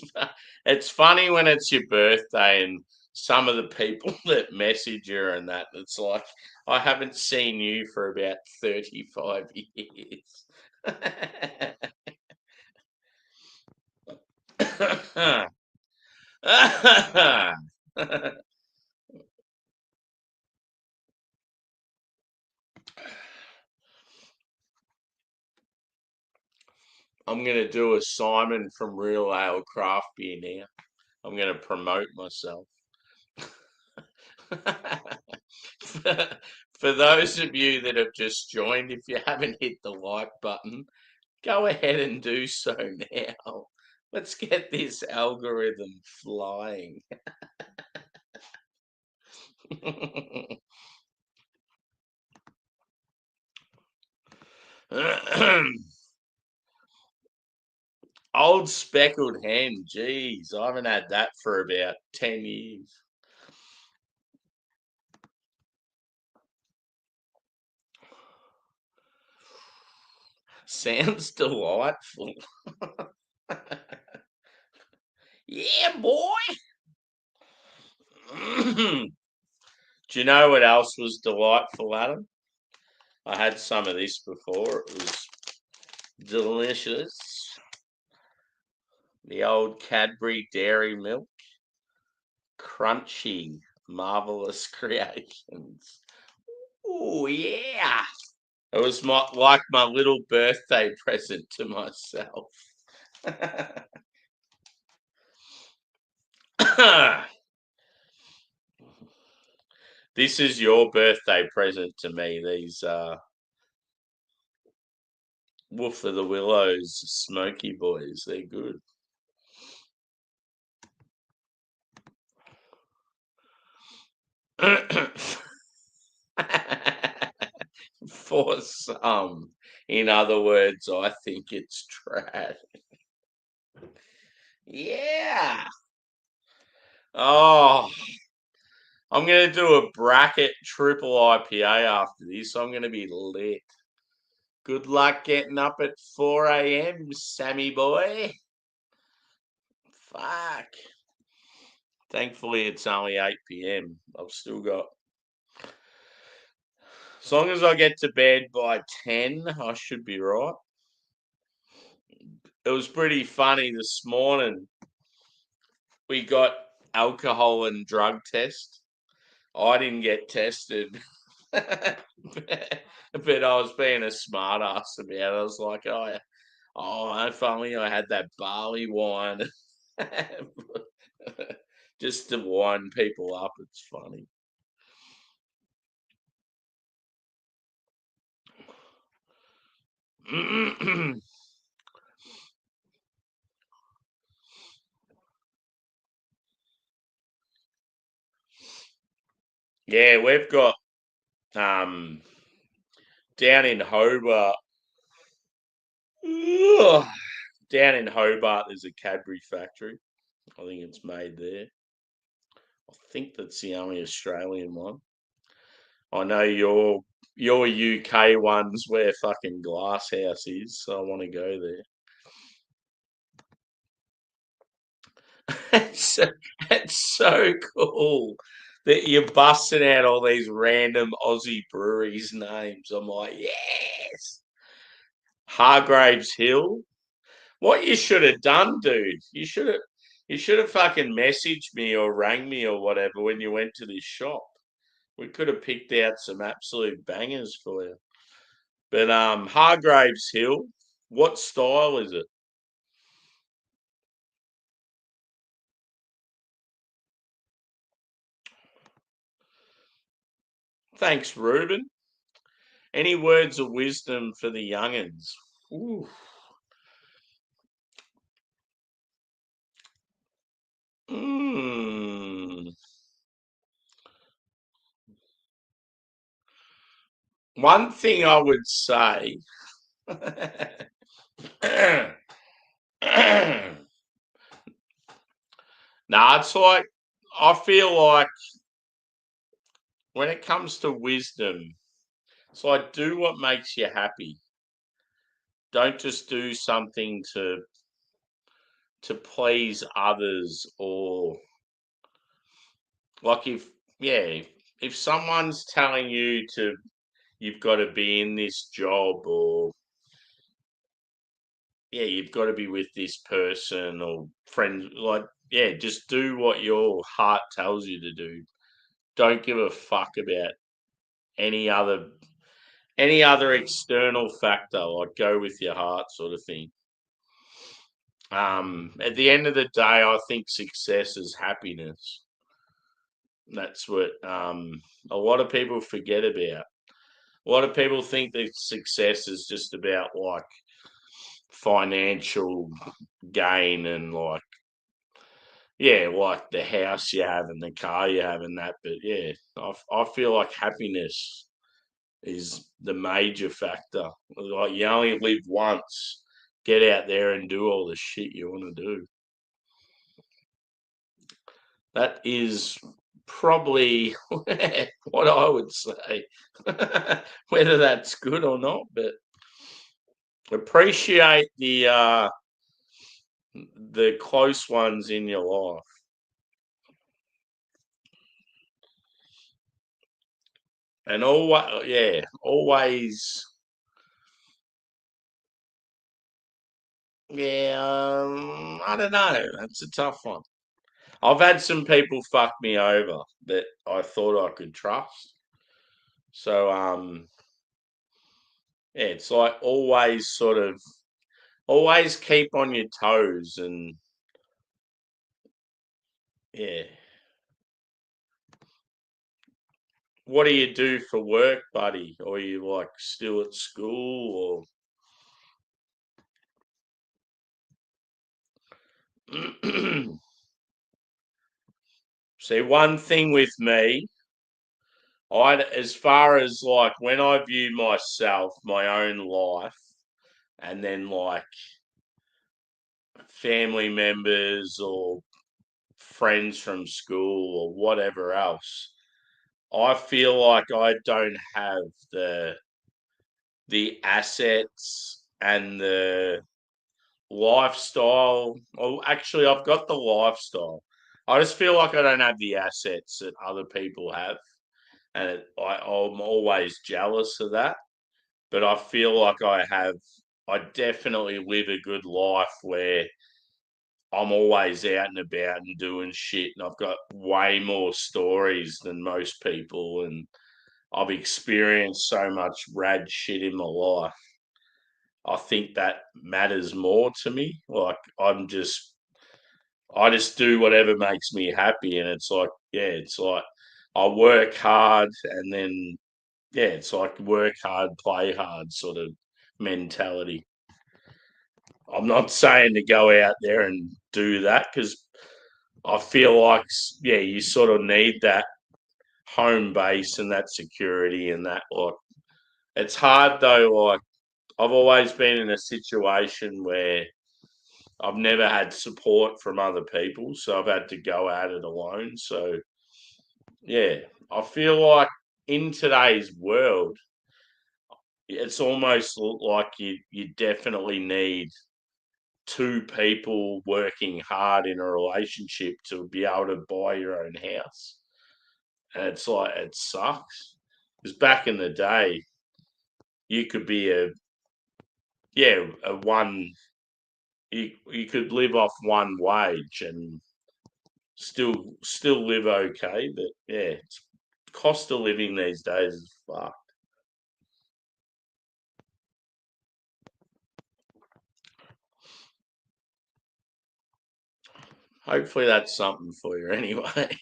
it's funny when it's your birthday and some of the people that message you and that. It's like I haven't seen you for about 35 years. I'm gonna do a Simon from Real Ale Craft Beer now. I'm gonna promote myself. For those of you that have just joined, if you haven't hit the like button, go ahead and do so now. Let's get this algorithm flying. Old speckled hen, geez, I haven't had that for about 10 years. Sounds delightful. Yeah, boy. Do you know what else was delightful, Adam? I had some of this before. It was delicious. The old Cadbury Dairy Milk. Crunchy, marvelous creations. Oh, yeah. It was like my little birthday present to myself. This is your birthday present to me. Wolf of the Willows, Smoky Boys. They're good. For some. In other words, I think it's trash. Yeah. Oh, I'm going to do a bracket triple IPA after this. I'm going to be lit. Good luck getting up at 4 a.m., Sammy boy. Fuck. Thankfully, it's only 8 p.m. I've still got. As long as I get to bed by 10, I should be right. It was pretty funny this morning. We got alcohol and drug test. I didn't get tested. But I was being a smart ass about it. I was like, if only I had that barley wine. Just to wind people up. It's funny. Yeah, we've got down in Hobart. Down in Hobart, there's a Cadbury factory. I think it's made there. I think that's the only Australian one. I know your UK one's where fucking Glasshouse is, so I want to go there. It's so cool that you're busting out all these random Aussie breweries names. I'm like, yes. Hargraves Hill. What you should have done, dude? You should have fucking messaged me or rang me or whatever when you went to this shop. We could have picked out some absolute bangers for you. But Hargraves Hill, what style is it? Thanks, Ruben. Any words of wisdom for the youngins? Ooh. Mm. One thing I would say. Nah, it's like I feel like when it comes to wisdom, it's like do what makes you happy. Don't just do something to please others or like if someone's telling you to you've got to be in this job or you've got to be with this person or friends like just do what your heart tells you to do. Don't give a fuck about any other any other external factor, like go with your heart sort of thing. At the end of the day, I think success is happiness. That's what a lot of people forget about. A lot of people think that success is just about like financial gain and like the house you have and the car you have and that. But I feel like happiness is the major factor. Like you only live once. Get out there and do all the shit you want to do. That is probably what I would say. Whether that's good or not, but appreciate the close ones in your life. And always, I don't know. That's a tough one. I've had some people fuck me over that I thought I could trust. So, it's like always keep on your toes and yeah. What do you do for work, buddy? Or are you like still at school or See, one thing with me, as far as like when I view myself, my own life, and then like family members or friends from school or whatever else, I feel like I don't have the assets and the lifestyle. Oh, actually, I've got the lifestyle. I just feel like I don't have the assets that other people have, and I'm always jealous of that. But I feel like I definitely live a good life where I'm always out and about and doing shit, and I've got way more stories than most people, and I've experienced so much rad shit in my life. I think that matters more to me. Like I just do whatever makes me happy, and it's like, yeah, it's like I work hard, and then yeah, it's like work hard, play hard sort of mentality. I'm not saying to go out there and do that because I feel like, yeah, you sort of need that home base and that security and that. Like, it's hard though. Like, I've always been in a situation where I've never had support from other people, so I've had to go at it alone. So, yeah, I feel like in today's world, it's almost like you definitely need two people working hard in a relationship to be able to buy your own house. And it's like, it sucks. Because back in the day, you could be a one, you could live off one wage and still live okay. But yeah, it's, cost of living these days is fucked. Hopefully that's something for you anyway.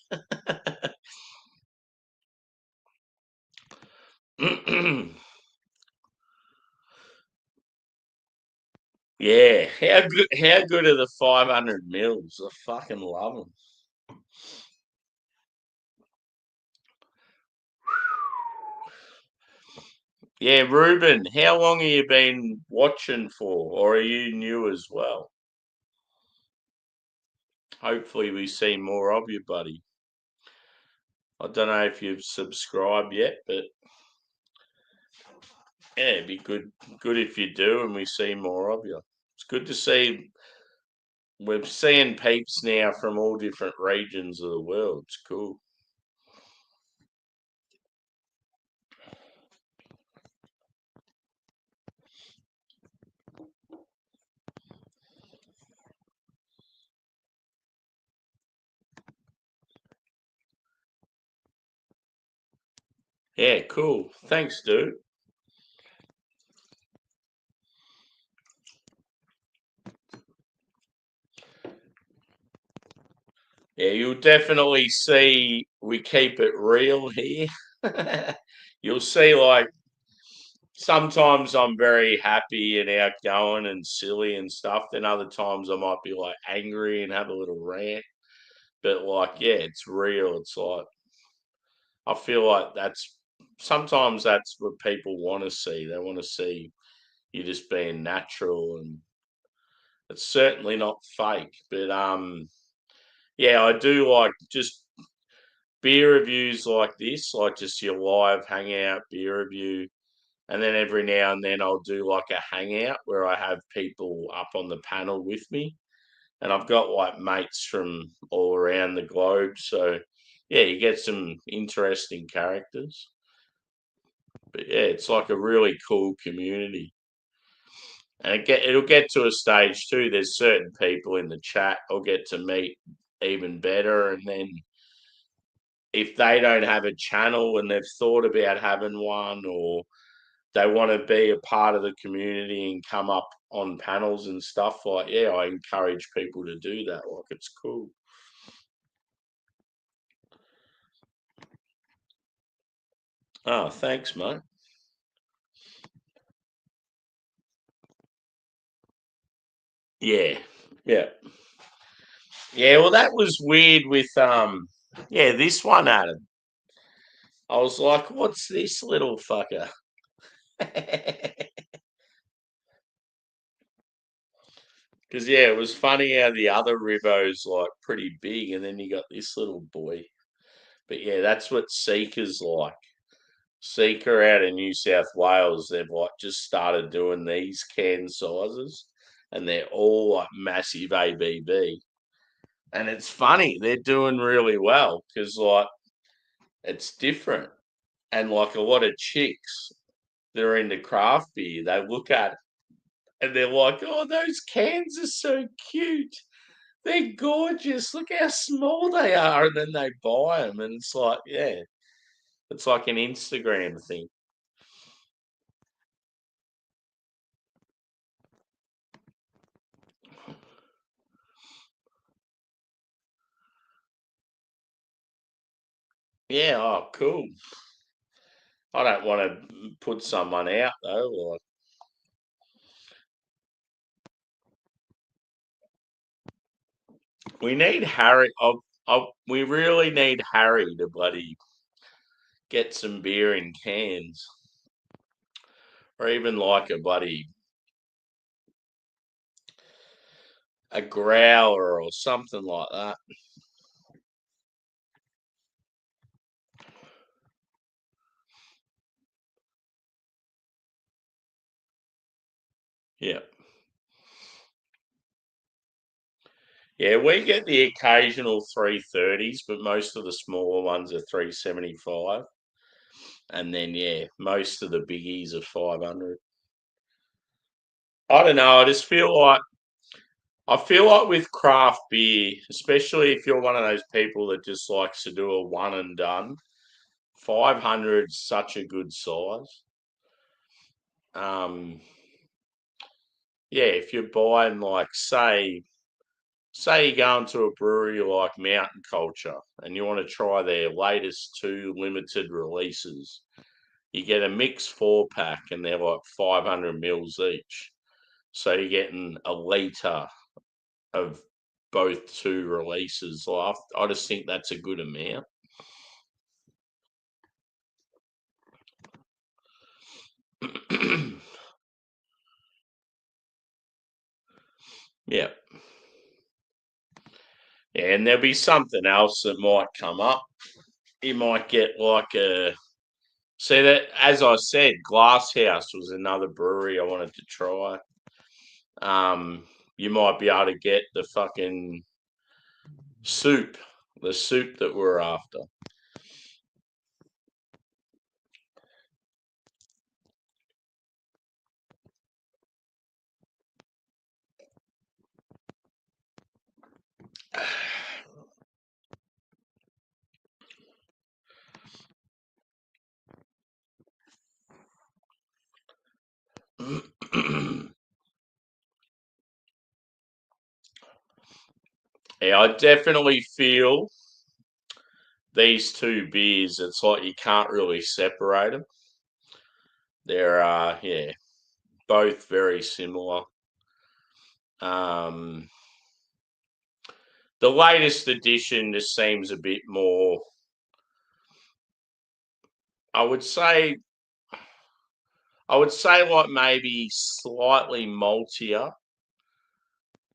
Yeah, how good are the 500 mils? I fucking love them. Yeah, Ruben, how long have you been watching for, or are you new as well? Hopefully, we see more of you, buddy. I don't know if you've subscribed yet, but yeah, it'd be good if you do, and we see more of you. It's good to see. We're seeing peeps now from all different regions of the world. It's cool. Yeah, cool. Thanks, dude. Yeah, you'll definitely see we keep it real here. You'll see, like, sometimes I'm very happy and outgoing and silly and stuff. Then other times I might be like angry and have a little rant. But like, yeah, it's real. It's like I feel like that's what people want to see. They want to see you just being natural, and it's certainly not fake. But yeah, I do like just beer reviews like this, like just your live hangout beer review. And then every now and then I'll do like a hangout where I have people up on the panel with me. And I've got like mates from all around the globe. So yeah, you get some interesting characters. But yeah, it's like a really cool community. And it'll get to a stage too. There's certain people in the chat I'll get to meet even better. And then if they don't have a channel and they've thought about having one, or they want to be a part of the community and come up on panels and stuff, like, yeah, I encourage people to do that. Like, it's cool. Oh, thanks, mate. Yeah, yeah. Yeah, well, that was weird with yeah, this one, Adam. I was like, what's this little fucker? Because yeah, it was funny how the other Rivo's like pretty big, and then you got this little boy. But yeah, that's what Seeker's like. Seeker out in New South Wales, they've like just started doing these can sizes, and they're all like massive ABB. And it's funny, they're doing really well because like it's different. And like a lot of chicks that are into craft beer, they look at it and they're like, oh, those cans are so cute. They're gorgeous. Look how small they are. And then they buy them. And it's like, yeah, it's like an Instagram thing. Yeah, oh, cool. I don't want to put someone out though. Like, we need Harry. We really need Harry to bloody get some beer in cans, or even like a bloody a growler or something like that. Yeah. Yeah, we get the occasional 330s, but most of the smaller ones are 375. And then yeah, most of the biggies are 500. I don't know, I feel like with craft beer, especially if you're one of those people that just likes to do a one and done, 500 is such a good size. Um yeah, if you're buying like say you're going to a brewery like Mountain Culture and you want to try their latest two limited releases, you get a mixed 4 pack and they're like 500 mils each. So you're getting a litre of both two releases. I just think that's a good amount. Yeah. Yeah, and there'll be something else that might come up. You might get like a see that as I said, Glasshouse was another brewery I wanted to try. Um, you might be able to get the fucking soup, the soup that we're after. Yeah, I definitely feel these two beers. It's like you can't really separate them. They're yeah, both very similar. Um, the latest edition just seems a bit more. I would say, I would say like maybe slightly maltier,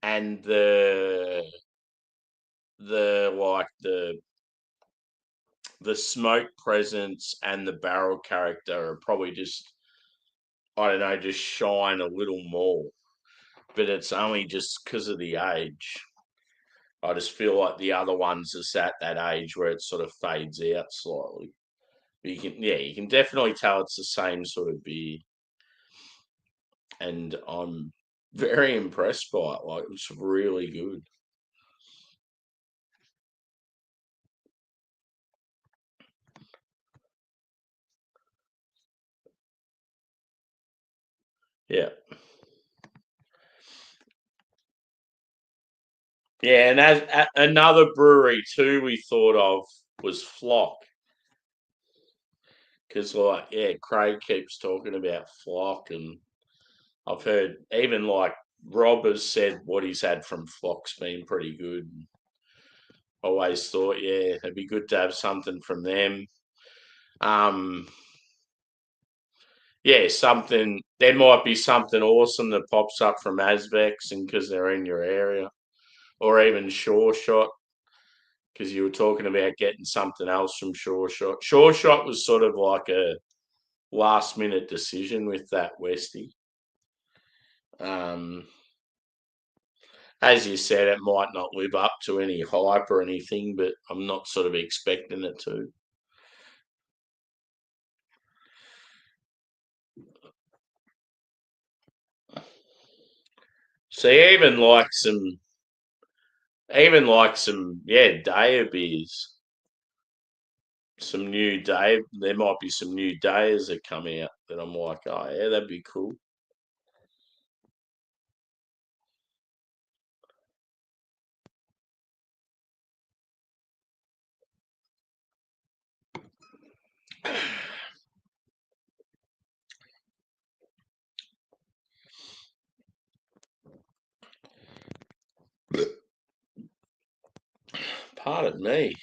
and the like the smoke presence and the barrel character are probably just I don't know, just shine a little more. But it's only just because of the age. I just feel like the other ones is at that age where it sort of fades out slightly. But you can definitely tell it's the same sort of beer, and I'm very impressed by it. Like it's really good. Yeah, yeah, and another brewery too we thought of was Flock because like yeah, Craig keeps talking about Flock, and I've heard even like Rob has said what he's had from Flock's been pretty good. Always thought, yeah, it'd be good to have something from them. Yeah, something, there might be something awesome that pops up from Azvex and because they're in your area, or even Sure Shot, because you were talking about getting something else from Sure Shot. Sure Shot was sort of like a last minute decision with that Westie. As you said, it might not live up to any hype or anything, but I'm not sort of expecting it to. So even like some, yeah, Daya beers. Some new day. There might be some new days that come out that I'm like, oh yeah, that'd be cool. Pardon me.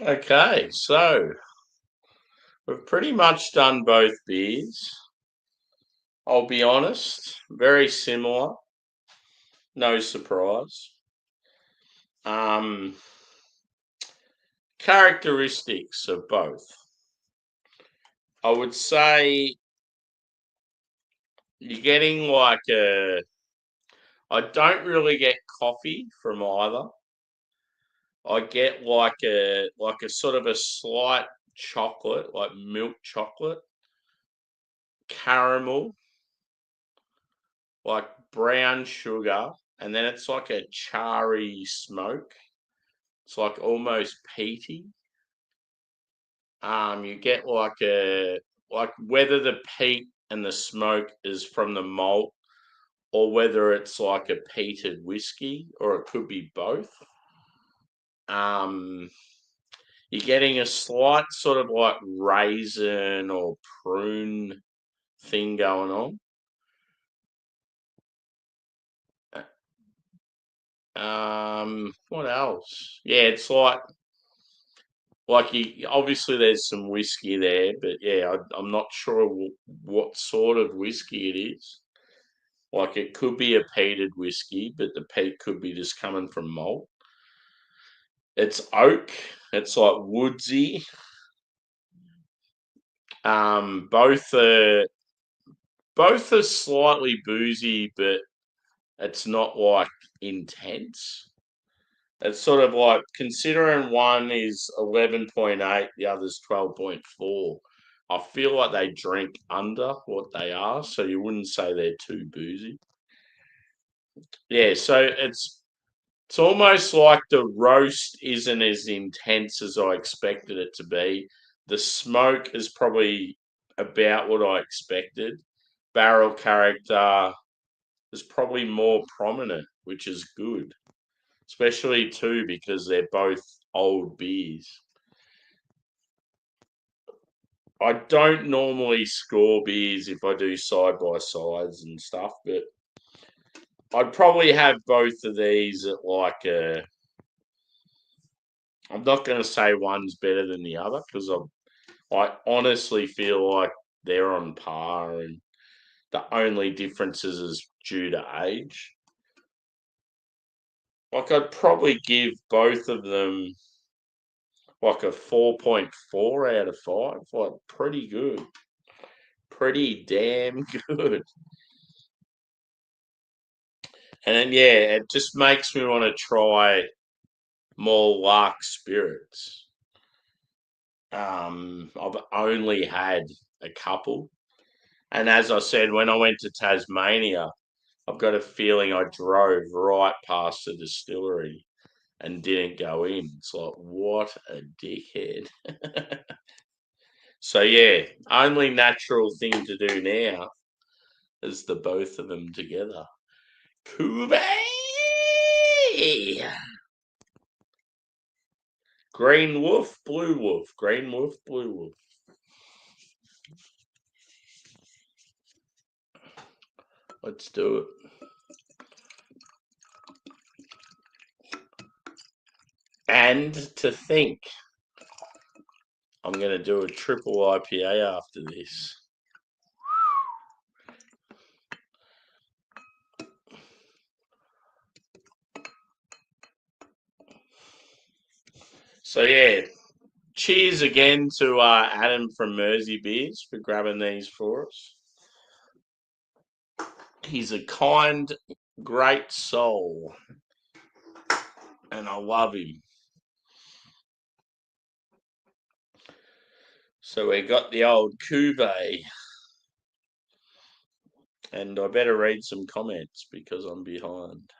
Okay, so we've pretty much done both beers. I'll be honest, very similar. No surprise. Um, characteristics of both. I would say you're getting like a. I don't really get coffee from either. I get like a sort of a slight chocolate, like milk chocolate, caramel, like brown sugar, and then it's like a charry smoke. It's like almost peaty. You get like whether the peat and the smoke is from the malt or whether it's like a peated whiskey or it could be both. Um, you're getting a slight sort of like raisin or prune thing going on. What else? Yeah, it's like you obviously there's some whiskey there, but yeah, I'm not sure what sort of whiskey it is. Like it could be a peated whiskey, but the peat could be just coming from malt. It's oak. It's like woodsy. Um, both are both are slightly boozy, but it's not like intense. It's sort of like considering one is 11.8, the other's 12.4. I feel like they drink under what they are, so you wouldn't say they're too boozy. Yeah, so it's almost like the roast isn't as intense as I expected it to be. The smoke is probably about what I expected. Barrel character is probably more prominent, which is good, especially too because they're both old beers. I don't normally score beers if I do side by sides and stuff, but I'd probably have both of these at like a. I'm not going to say one's better than the other because I honestly feel like they're on par, and the only differences is due to age. Like I'd probably give both of them like a 4.4 out of 5. Like pretty good. Pretty damn good. And then yeah, it just makes me want to try more LARK spirits. I've only had a couple. And as I said, when I went to Tasmania, I've got a feeling I drove right past the distillery and didn't go in. It's like, what a dickhead. So yeah, only natural thing to do now is the both of them together. Kube! Green wolf, blue wolf. Green wolf, blue wolf. Let's do it. And to think, I'm going to do a triple IPA after this. So yeah, cheers again to Adam from Mersey Beers for grabbing these for us. He's a kind, great soul, and I love him. So we got the old Cuvée, and I better read some comments because I'm behind.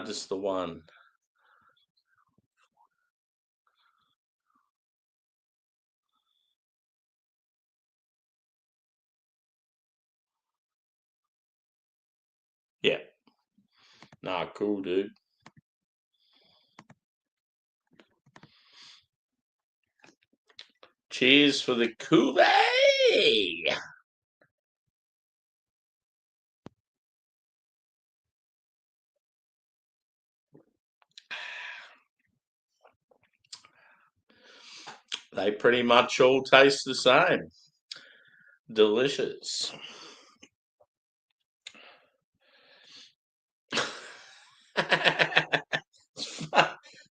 Just the one. Yeah. Nah, cool, dude. Cheers for the Cuvée. They pretty much all taste the same. Delicious.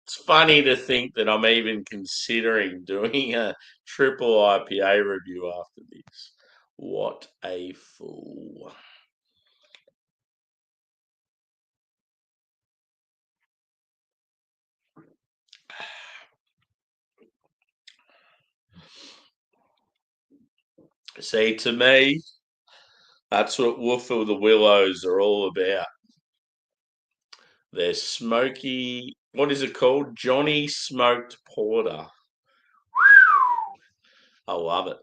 It's funny to think that I'm even considering doing a triple IPA review after this. What a fool. See, to me, that's what Woofle the Willows are all about. They're smoky, what is it called? Johnny Smoked Porter. I love it.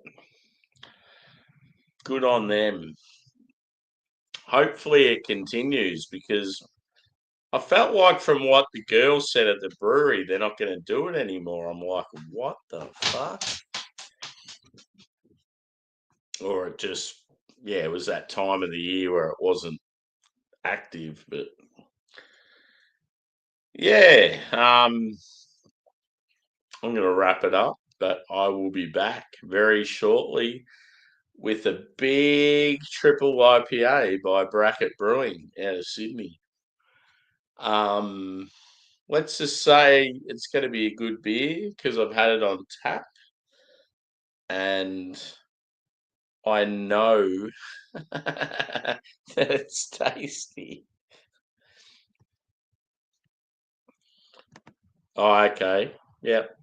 Good on them. Hopefully it continues because I felt like from what the girls said at the brewery, they're not going to do it anymore. I'm like, what the fuck? Or it just, yeah, it was that time of the year where it wasn't active. But yeah, I'm going to wrap it up, but I will be back very shortly with a big triple IPA by Bracket Brewing out of Sydney. Let's just say it's going to be a good beer because I've had it on tap and I know that it's tasty. Oh, okay. Yep.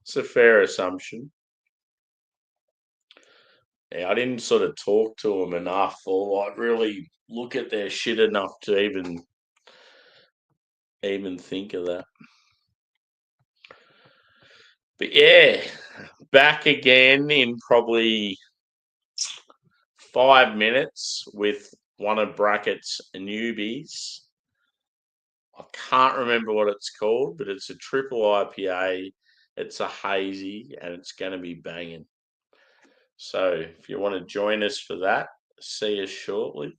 It's a fair assumption. Yeah, I didn't sort of talk to them enough or like really look at their shit enough to even think of that. But yeah, back again in probably 5 minutes with one of Bracket's newbies. I can't remember what it's called, but it's a triple IPA. It's a hazy and it's going to be banging. So if you want to join us for that, see us shortly.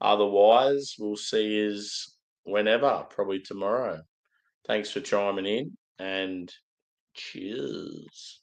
Otherwise, we'll see us whenever, probably tomorrow. Thanks for chiming in and cheers.